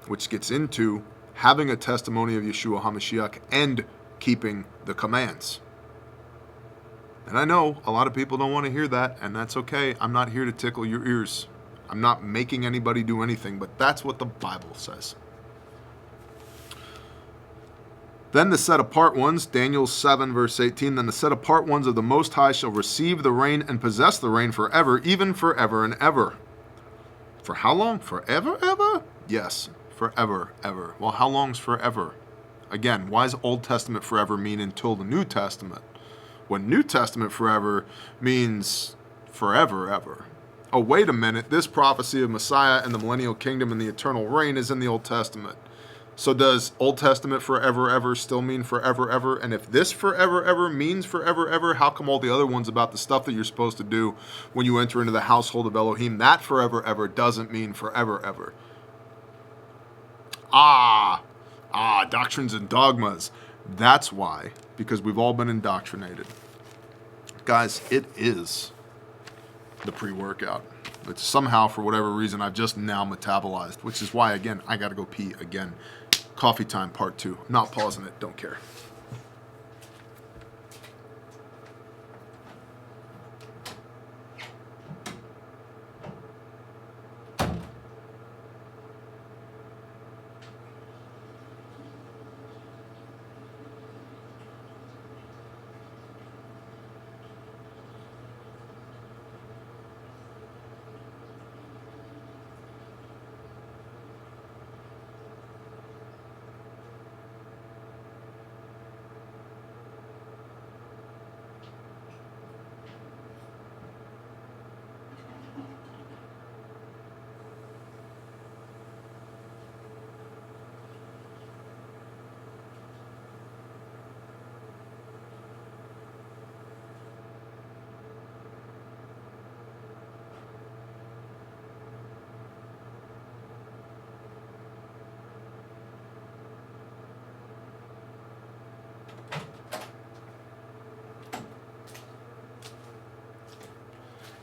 Which gets into having a testimony of Yeshua HaMashiach and keeping the commands. And I know a lot of people don't want to hear that, and that's okay. I'm not here to tickle your ears. I'm not making anybody do anything, but that's what the Bible says. Then the set apart ones, Daniel 7, verse 18, then the set apart ones of the Most High shall receive the reign and possess the reign forever, even forever and ever. For how long? Forever, ever? Yes, forever, ever. Well, how long's forever? Again, why does Old Testament forever mean until the New Testament? When New Testament forever means forever, ever. Oh, wait a minute. This prophecy of Messiah and the millennial kingdom and the eternal reign is in the Old Testament. So does Old Testament forever, ever still mean forever, ever? And if this forever, ever means forever, ever, how come all the other ones about the stuff that you're supposed to do when you enter into the household of Elohim, that forever, ever doesn't mean forever, ever? Doctrines and dogmas. That's why, because we've all been indoctrinated. Guys, it is the pre-workout. But somehow, for whatever reason, I've just now metabolized, which is why, again, I got to go pee again. Coffee time, part 2. Not pausing it, don't care.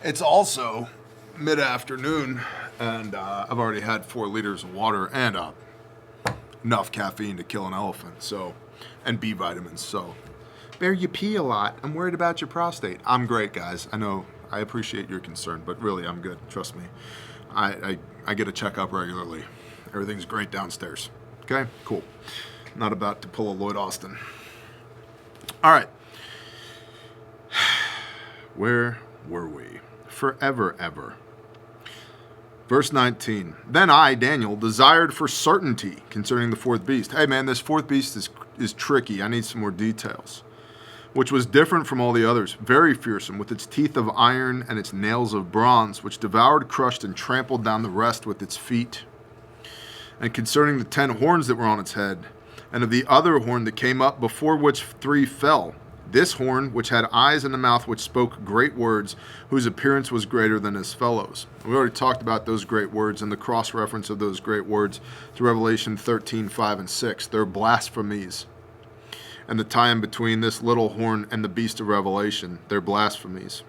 It's also mid-afternoon, and I've already had 4 liters of water and enough caffeine to kill an elephant, so, and B vitamins, so. Bear, you pee a lot. I'm worried about your prostate. I'm great, guys. I know, I appreciate your concern, but really, I'm good. Trust me. I get a checkup regularly. Everything's great downstairs. Okay, cool. Not about to pull a Lloyd Austin. All right. Where were we? Forever, ever. Verse 19. Then I, Daniel, desired for certainty concerning the 4th beast. Hey man, this 4th beast is tricky. I need some more details. Which was different from all the others, very fearsome, with its teeth of iron and its nails of bronze, which devoured, crushed, and trampled down the rest with its feet. And concerning the 10 horns that were on its head, and of the other horn that came up, before which 3 fell. This horn, which had eyes in the mouth, which spoke great words, whose appearance was greater than his fellows. We already talked about those great words and the cross-reference of those great words to Revelation 13, 5, and 6. They're blasphemies. And the tie-in between this little horn and the beast of Revelation, they're blasphemies.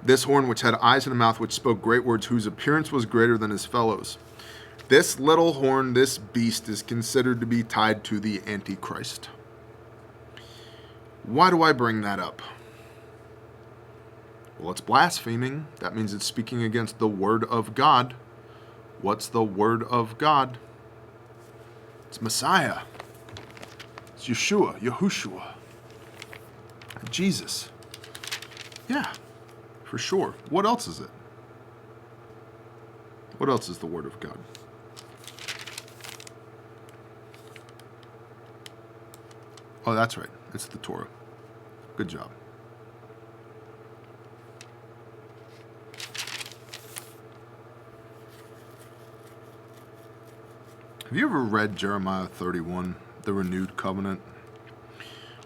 This horn, which had eyes in the mouth, which spoke great words, whose appearance was greater than his fellows. This little horn, this beast, is considered to be tied to the Antichrist. Why do I bring that up? Well, it's blaspheming. That means it's speaking against the Word of God. What's the Word of God? It's Messiah. It's Yeshua, Yahushua. Jesus. Yeah, for sure. What else is it? What else is the Word of God? Oh, that's right. It's the Torah. Good job. Have you ever read Jeremiah 31, the renewed covenant,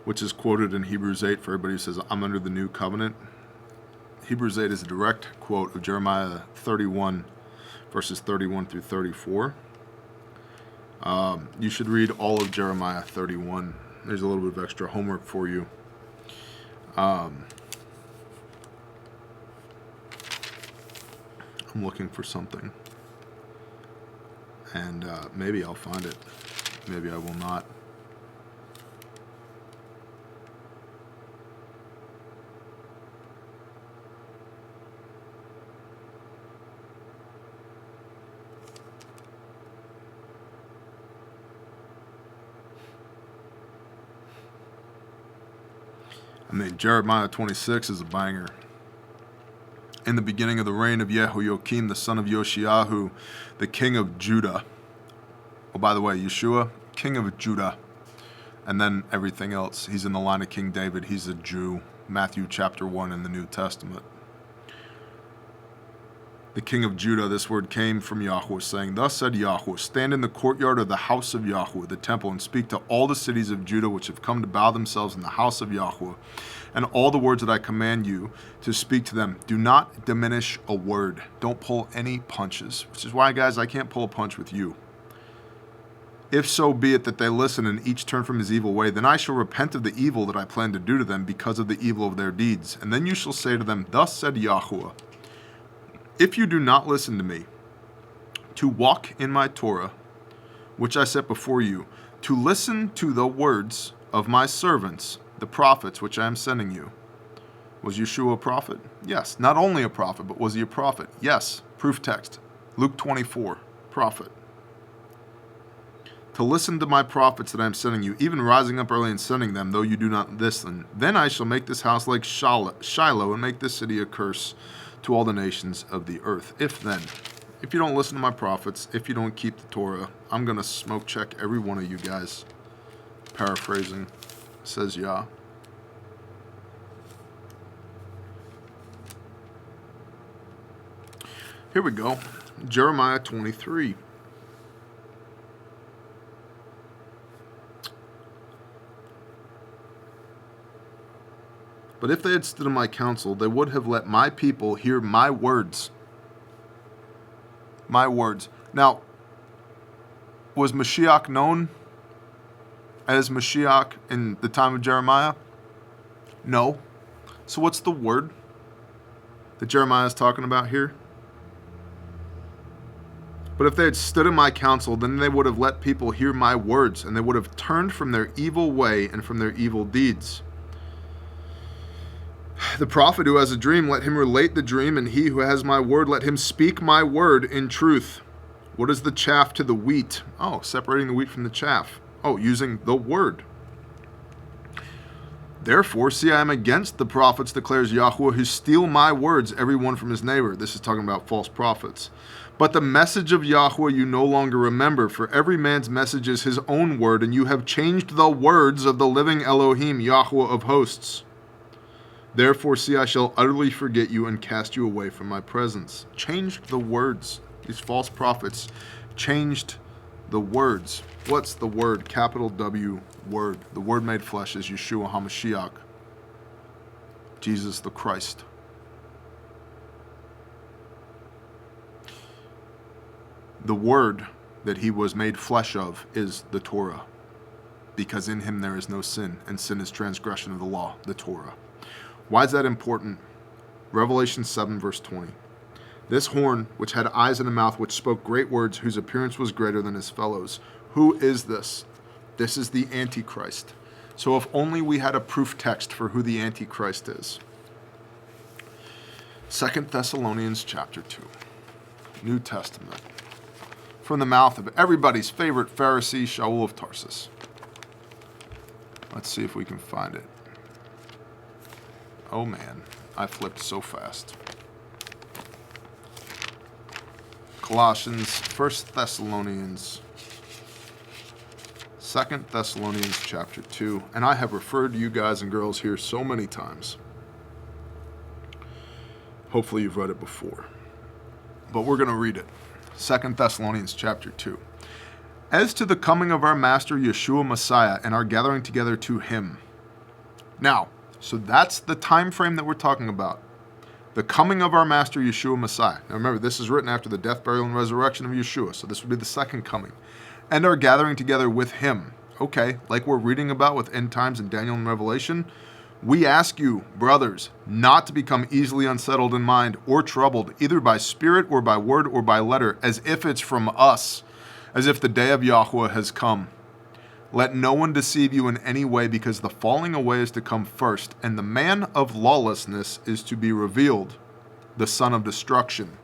which is quoted in Hebrews 8 for everybody who says, I'm under the new covenant? Hebrews 8 is a direct quote of Jeremiah 31, verses 31 through 34. You should read all of Jeremiah 31. There's a little bit of extra homework for you. I'm looking for something. And maybe I'll find it. Maybe I will not. I mean, Jeremiah 26 is a banger. In the beginning of the reign of Jehoiakim, the son of Yoshiahu, the king of Judah. Oh, by the way, Yeshua, king of Judah. And then everything else. He's in the line of King David. He's a Jew. Matthew chapter 1 in the New Testament. The king of Judah, this word came from Yahweh, saying, Thus said Yahweh, stand in the courtyard of the house of Yahweh, the temple, and speak to all the cities of Judah which have come to bow themselves in the house of Yahweh, and all the words that I command you to speak to them. Do not diminish a word. Don't pull any punches. Which is why, guys, I can't pull a punch with you. If so be it that they listen and each turn from his evil way, then I shall repent of the evil that I plan to do to them because of the evil of their deeds. And then you shall say to them, Thus said Yahweh, if you do not listen to me, to walk in my Torah, which I set before you, to listen to the words of my servants, the prophets, which I am sending you. Was Yeshua a prophet? Yes. Not only a prophet, but was he a prophet? Yes. Proof text. Luke 24, prophet. To listen to my prophets that I am sending you, even rising up early and sending them, though you do not listen. Then I shall make this house like Shiloh, and make this city a curse to all the nations of the earth. If you don't listen to my prophets, if you don't keep the Torah, I'm going to smoke check every one of you guys. Paraphrasing, says Yah. Here we go. Jeremiah 23. But if they had stood in my counsel, they would have let my people hear my words. My words. Now, was Mashiach known as Mashiach in the time of Jeremiah? No. So what's the word that Jeremiah is talking about here? But if they had stood in my counsel, then they would have let people hear my words, and they would have turned from their evil way and from their evil deeds. The prophet who has a dream, let him relate the dream, and he who has my word, let him speak my word in truth. What is the chaff to the wheat? Oh, separating the wheat from the chaff. Oh, using the word. Therefore, see, I am against the prophets, declares Yahweh, who steal my words, every one from his neighbor. This is talking about false prophets. But the message of Yahweh you no longer remember, for every man's message is his own word, and you have changed the words of the living Elohim, Yahweh of hosts. Therefore, see, I shall utterly forget you and cast you away from my presence. Changed the words. These false prophets changed the words. What's the word? Capital W, word. The word made flesh is Yeshua HaMashiach, Jesus the Christ. The word that he was made flesh of is the Torah, because in him there is no sin, and sin is transgression of the law, the Torah. Why is that important? Revelation 7, verse 20. This horn, which had eyes and a mouth, which spoke great words, whose appearance was greater than his fellows. Who is this? This is the Antichrist. So if only we had a proof text for who the Antichrist is. 2 Thessalonians chapter 2. New Testament. From the mouth of everybody's favorite Pharisee, Shaul of Tarsus. Let's see if we can find it. Oh man, I flipped so fast. Colossians, 1 Thessalonians, 2 Thessalonians chapter 2. And I have referred to you guys and girls here so many times. Hopefully you've read it before. But we're going to read it. 2 Thessalonians chapter 2. As to the coming of our Master Yeshua Messiah and our gathering together to him. Now, so that's the time frame that we're talking about. The coming of our Master Yeshua Messiah. Now remember, this is written after the death, burial, and resurrection of Yeshua. So this would be the second coming. And our gathering together with him. Okay, like we're reading about with end times in Daniel and Revelation. We ask you, brothers, not to become easily unsettled in mind or troubled, either by spirit or by word or by letter, as if it's from us, as if the day of Yahweh has come. Let no one deceive you in any way, because the falling away is to come first, and the man of lawlessness is to be revealed, the son of destruction.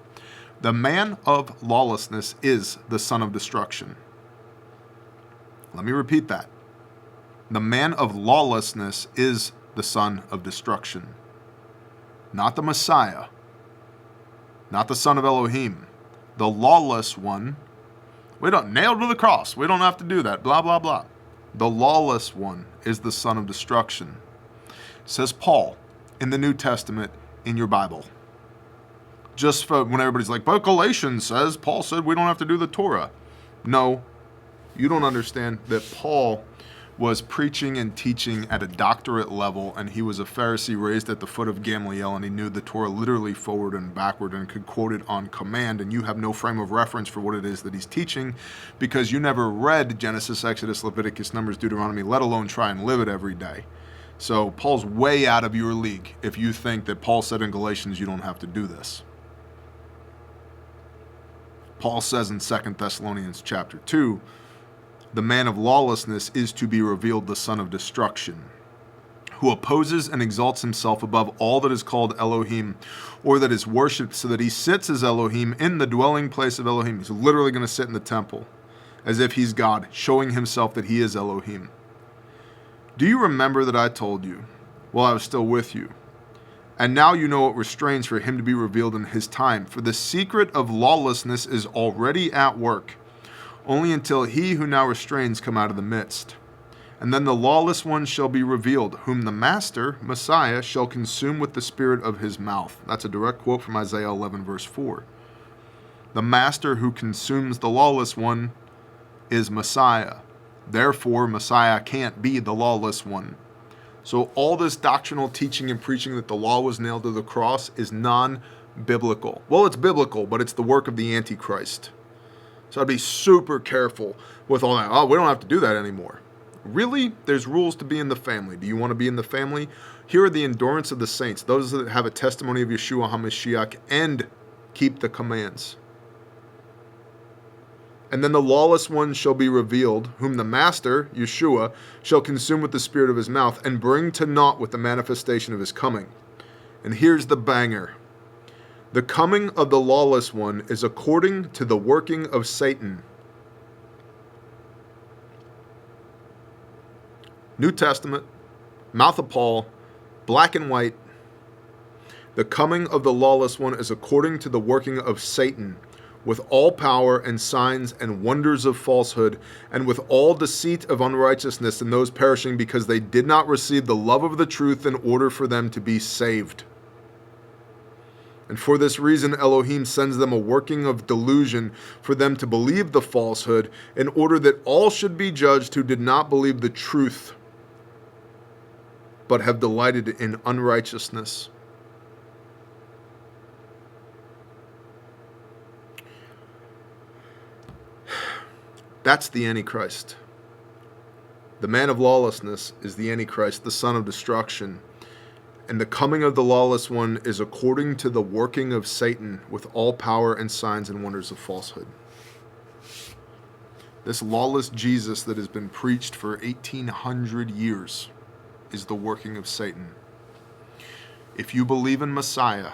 The man of lawlessness is the son of destruction. Let me repeat that. The man of lawlessness is the son of destruction. Not the Messiah. Not the son of Elohim. The lawless one. We don't nail to the cross. We don't have to do that. Blah, blah, blah. The lawless one is the son of destruction. Says Paul in the New Testament in your Bible. Just for when everybody's like, but Galatians says, Paul said we don't have to do the Torah. No, you don't understand that Paul was preaching and teaching at a doctorate level, and he was a Pharisee raised at the foot of Gamaliel, and he knew the Torah literally forward and backward and could quote it on command, and you have no frame of reference for what it is that he's teaching because you never read Genesis, Exodus, Leviticus, Numbers, Deuteronomy, let alone try and live it every day. So Paul's way out of your league if you think that Paul said in Galatians you don't have to do this. Paul says in 2 Thessalonians chapter 2, the man of lawlessness is to be revealed, the son of destruction, who opposes and exalts himself above all that is called Elohim, or that is worshipped, so that he sits as Elohim in the dwelling place of Elohim. He's literally going to sit in the temple as if he's God, showing himself that he is Elohim. Do you remember that I told you while I was still with you? And now you know what restrains for him to be revealed in his time. For the secret of lawlessness is already at work, only until he who now restrains come out of the midst. And then the lawless one shall be revealed, whom the Master, Messiah, shall consume with the spirit of his mouth. That's a direct quote from Isaiah 11, verse 4. The Master who consumes the lawless one is Messiah. Therefore, Messiah can't be the lawless one. So all this doctrinal teaching and preaching that the law was nailed to the cross is non-biblical. Well, it's biblical, but it's the work of the Antichrist. So I'd be super careful with all that. Oh, we don't have to do that anymore. Really? There's rules to be in the family. Do you want to be in the family? Here are the endurance of the saints, those that have a testimony of Yeshua HaMashiach and keep the commands. And then the lawless one shall be revealed, whom the Master, Yeshua, shall consume with the spirit of his mouth and bring to naught with the manifestation of his coming. And here's the banger. The coming of the lawless one is according to the working of Satan. New Testament, mouth of Paul, black and white. The coming of the lawless one is according to the working of Satan, with all power and signs and wonders of falsehood, and with all deceit of unrighteousness in those perishing, because they did not receive the love of the truth in order for them to be saved. And for this reason Elohim sends them a working of delusion for them to believe the falsehood, in order that all should be judged who did not believe the truth, but have delighted in unrighteousness. That's the Antichrist. The man of lawlessness is the Antichrist, the son of destruction. And the coming of the lawless one is according to the working of Satan, with all power and signs and wonders of falsehood. This lawless Jesus that has been preached for 1,800 years is the working of Satan. If you believe in Messiah,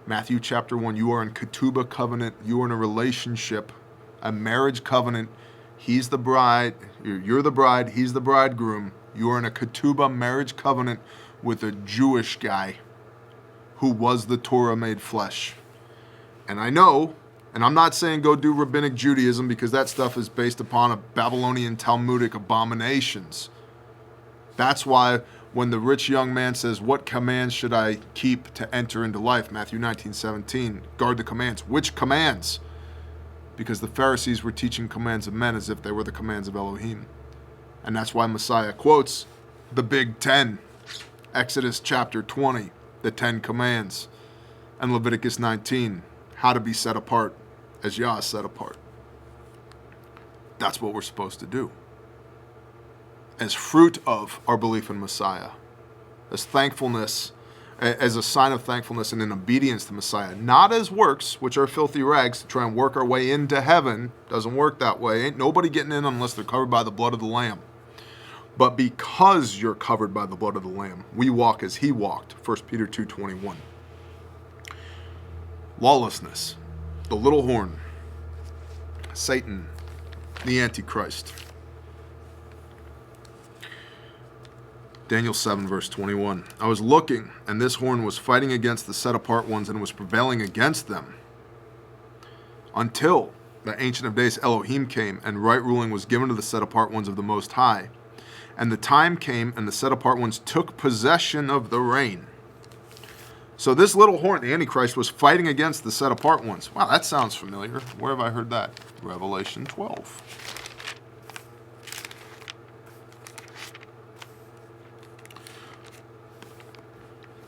Matthew chapter 1, you are in ketubah covenant, you are in a relationship, a marriage covenant. He's the bride, you're the bride, he's the bridegroom. You are in a ketubah marriage covenant with a Jewish guy who was the Torah made flesh. And I know, and I'm not saying go do rabbinic Judaism, because that stuff is based upon a Babylonian Talmudic abominations. That's why when the rich young man says, what commands should I keep to enter into life? Matthew 19:17, guard the commands. Which commands? Because the Pharisees were teaching commands of men as if they were the commands of Elohim. And that's why Messiah quotes the Big Ten, Exodus chapter 20, the 10 commands, and Leviticus 19, how to be set apart as Yah is set apart. That's what we're supposed to do, as fruit of our belief in Messiah, as thankfulness, as a sign of thankfulness and in obedience to Messiah, not as works, which are filthy rags to try and work our way into heaven. Doesn't work that way. Ain't nobody getting in unless they're covered by the blood of the Lamb. But because you're covered by the blood of the Lamb, we walk as he walked. 1 Peter 2:21. Lawlessness, the little horn, Satan, the Antichrist. Daniel 7, verse 21. I was looking, and this horn was fighting against the set-apart ones and was prevailing against them, until the Ancient of Days Elohim came, and right ruling was given to the set-apart ones of the Most High. And the time came, and the set-apart ones took possession of the reign. So this little horn, the Antichrist, was fighting against the set-apart ones. Wow, that sounds familiar. Where have I heard that? Revelation 12.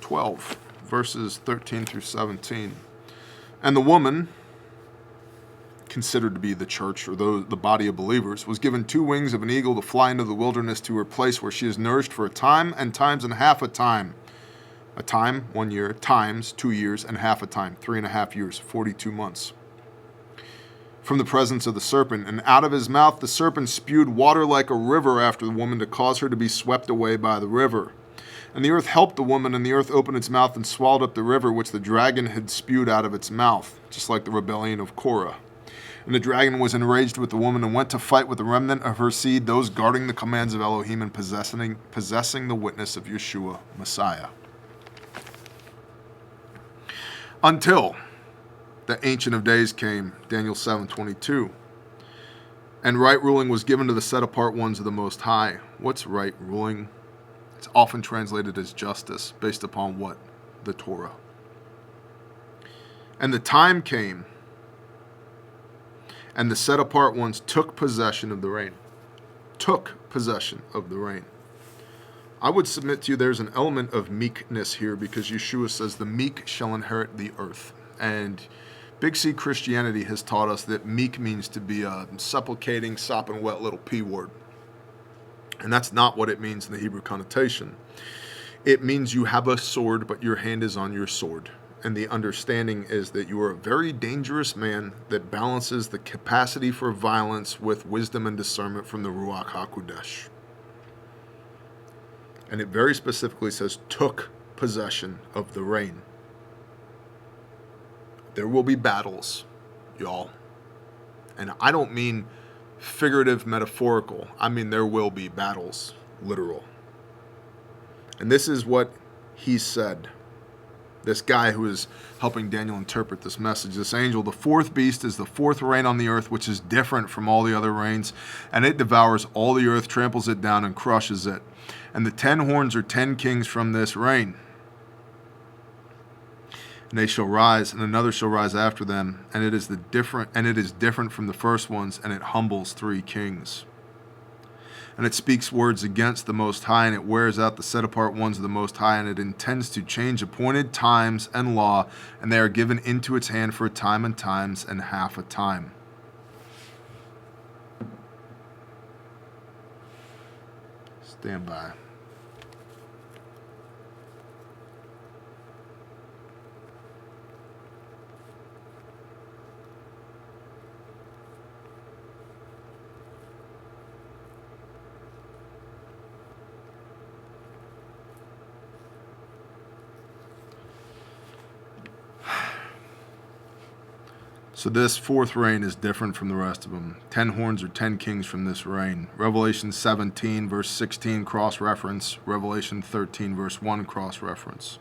12, verses 13 through 17. And the woman, considered to be the church or the body of believers, was given 2 wings of an eagle to fly into the wilderness to her place where she is nourished for a time and times and half a time. A time, 1 year, times, 2 years, and half a time, 3.5 years, 42 months. from the presence of the serpent. And out of his mouth the serpent spewed water like a river after the woman, to cause her to be swept away by the river. And the earth helped the woman, and the earth opened its mouth and swallowed up the river which the dragon had spewed out of its mouth, just like the rebellion of Korah. And the dragon was enraged with the woman and went to fight with the remnant of her seed, those guarding the commands of Elohim and possessing the witness of Yeshua, Messiah. Until the Ancient of Days came, Daniel 7:22. And right ruling was given to the set-apart ones of the Most High. What's right ruling? It's often translated as justice, based upon what? The Torah. And the time came, and the set-apart ones took possession of the reign. Took possession of the reign. I would submit to you there's an element of meekness here, because Yeshua says the meek shall inherit the earth. And Big C Christianity has taught us that meek means to be a supplicating, sopping wet little P word. And that's not what it means in the Hebrew connotation. It means you have a sword, but your hand is on your sword. And the understanding is that you are a very dangerous man that balances the capacity for violence with wisdom and discernment from the Ruach HaKodesh. And it very specifically says, took possession of the reign. There will be battles, y'all. And I don't mean figurative, metaphorical. I mean there will be battles, literal. And this is what he said. This guy who is helping Daniel interpret this message, this angel, the fourth beast is the fourth reign on the earth, which is different from all the other reigns, and it devours all the earth, tramples it down, and crushes it. And the 10 horns are 10 kings from this reign. And they shall rise, and another shall rise after them, and it is different from the first ones, and it humbles 3 kings. And it speaks words against the Most High, and it wears out the set-apart ones of the Most High, and it intends to change appointed times and law, and they are given into its hand for a time and times and half a time. Stand by. So this fourth reign is different from the rest of them. 10 horns are 10 kings from this reign. Revelation 17 verse 16 cross-reference. Revelation 13 verse 1 cross-reference.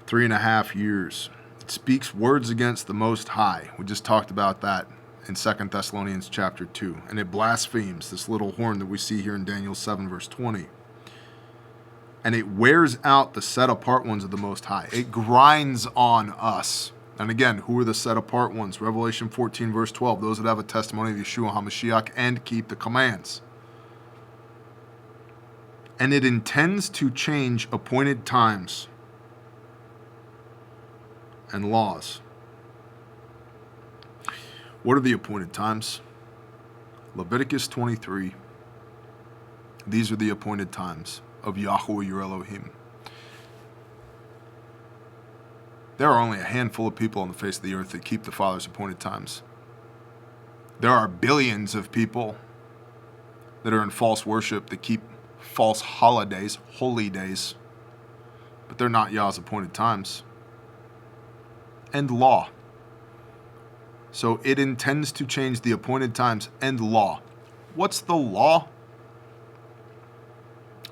3.5 years. It speaks words against the Most High. We just talked about that in 2 Thessalonians chapter 2. And it blasphemes, this little horn that we see here in Daniel 7 verse 20. And it wears out the set-apart ones of the Most High. It grinds on us. And again, who are the set-apart ones? Revelation 14, verse 12. Those that have a testimony of Yeshua HaMashiach and keep the commands. And it intends to change appointed times and laws. What are the appointed times? Leviticus 23. These are the appointed times of Yahweh your Elohim. There are only a handful of people on the face of the earth that keep the Father's appointed times. There are billions of people that are in false worship that keep false holidays, holy days, but they're not Yah's appointed times. And law. So it intends to change the appointed times and law. What's the law?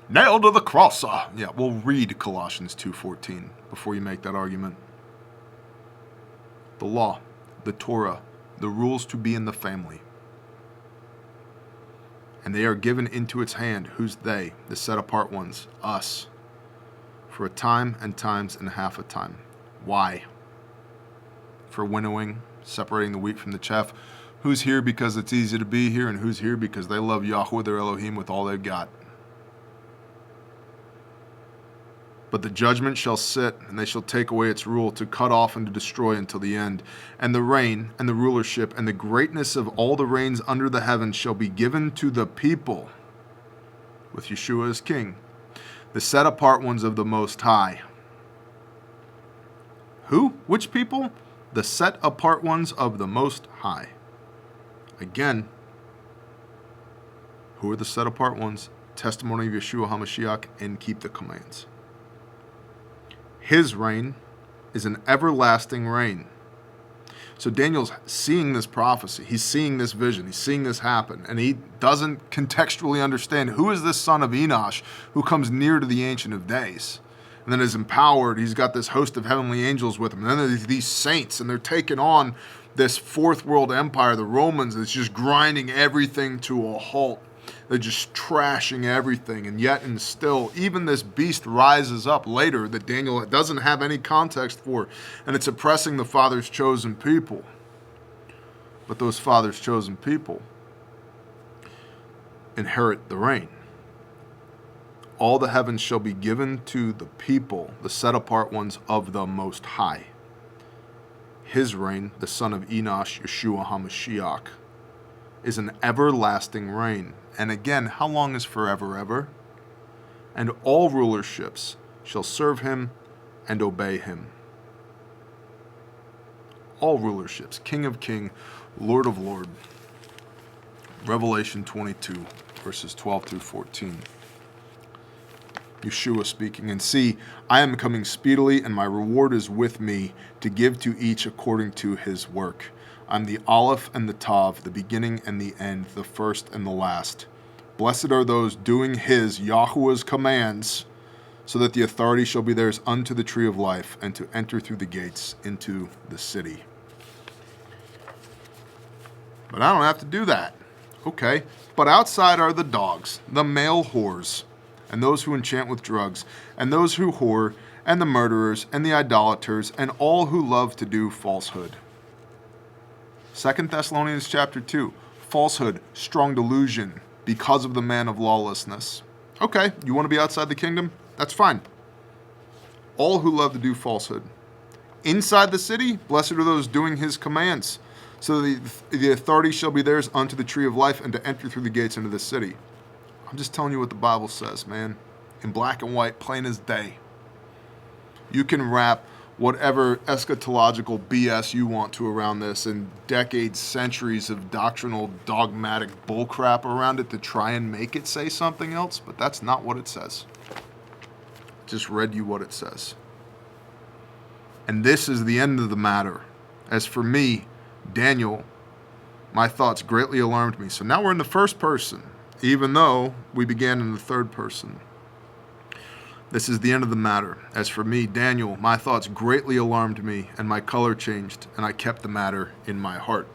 Nailed to the cross. Yeah, we'll read Colossians 2:14 before you make that argument. The law, the Torah, the rules to be in the family. And they are given into its hand. Who's they? The set-apart ones, us, for a time and times and half a time. Why? For winnowing, separating the wheat from the chaff. Who's here because it's easy to be here, and who's here because they love Yahweh their Elohim with all they've got? But the judgment shall sit, and they shall take away its rule, to cut off and to destroy until the end. And the reign, and the rulership, and the greatness of all the reigns under the heavens shall be given to the people, with Yeshua as king, the set-apart ones of the Most High. Who? Which people? the set apart ones of the Most High. Again, who are the set apart ones? Testimony of Yeshua HaMashiach and keep the commands. His reign is an everlasting reign. So Daniel's seeing this prophecy. He's seeing this vision. He's seeing this happen. And he doesn't contextually understand who is this son of Enosh who comes near to the Ancient of Days. And then is empowered. He's got this host of heavenly angels with him. And then there's these saints, and they're taking on this fourth world empire, the Romans, that's just grinding everything to a halt. They're just trashing everything. And yet and still, even this beast rises up later that Daniel doesn't have any context for. And it's oppressing the Father's chosen people. But those Father's chosen people inherit the reign. All the heavens shall be given to the people, the set apart ones of the Most High. His reign, the son of Enosh, Yeshua HaMashiach, is an everlasting reign. And again, how long is forever ever? And all rulerships shall serve him and obey him. All rulerships, King of King, Lord of Lord. Revelation 22, verses 12 through 14. Yeshua speaking, and see, I am coming speedily, and my reward is with me to give to each according to his work. I'm the Aleph and the Tav, the beginning and the end, the first and the last. Blessed are those doing his, Yahuwah's commands, so that the authority shall be theirs unto the tree of life, and to enter through the gates into the city. But I don't have to do that. Okay, but outside are the dogs, the male whores, and those who enchant with drugs, and those who whore, and the murderers, and the idolaters, and all who love to do falsehood. 2 Thessalonians chapter 2, falsehood, strong delusion, because of the man of lawlessness. Okay, you want to be outside the kingdom? That's fine. All who love to do falsehood. Inside the city, blessed are those doing his commands, so the authority shall be theirs unto the tree of life, and to enter through the gates into the city. I'm just telling you what the Bible says, man. In black and white, plain as day. You can wrap whatever eschatological BS you want to around this and decades, centuries of doctrinal, dogmatic bullcrap around it to try and make it say something else, but that's not what it says. Just read you what it says. And this is the end of the matter. As for me, Daniel, my thoughts greatly alarmed me. So now we're in the first person, even though we began in the third person. This is the end of the matter. As for me, Daniel, my thoughts greatly alarmed me, and my color changed, and I kept the matter in my heart.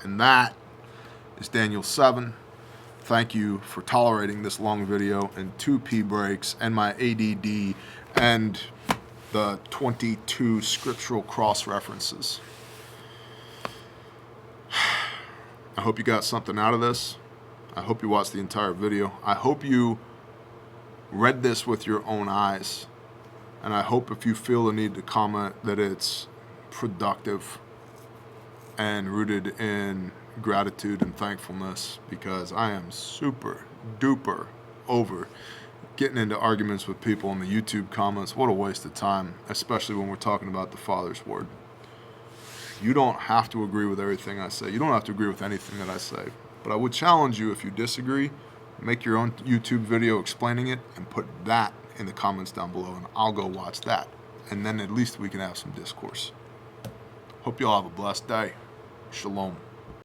And that is Daniel 7. Thank you for tolerating this long video and 2 pee breaks and my ADD and the 22 scriptural cross references. I hope you got something out of this. I hope you watched the entire video. I hope you read this with your own eyes. And I hope if you feel the need to comment that it's productive and rooted in gratitude and thankfulness, because I am super duper over getting into arguments with people in the YouTube comments. What a waste of time, especially when we're talking about the Father's Word. You don't have to agree with everything I say. You don't have to agree with anything that I say. But I would challenge you, if you disagree, make your own YouTube video explaining it and put that in the comments down below, and I'll go watch that. And then at least we can have some discourse. Hope you all have a blessed day. Shalom.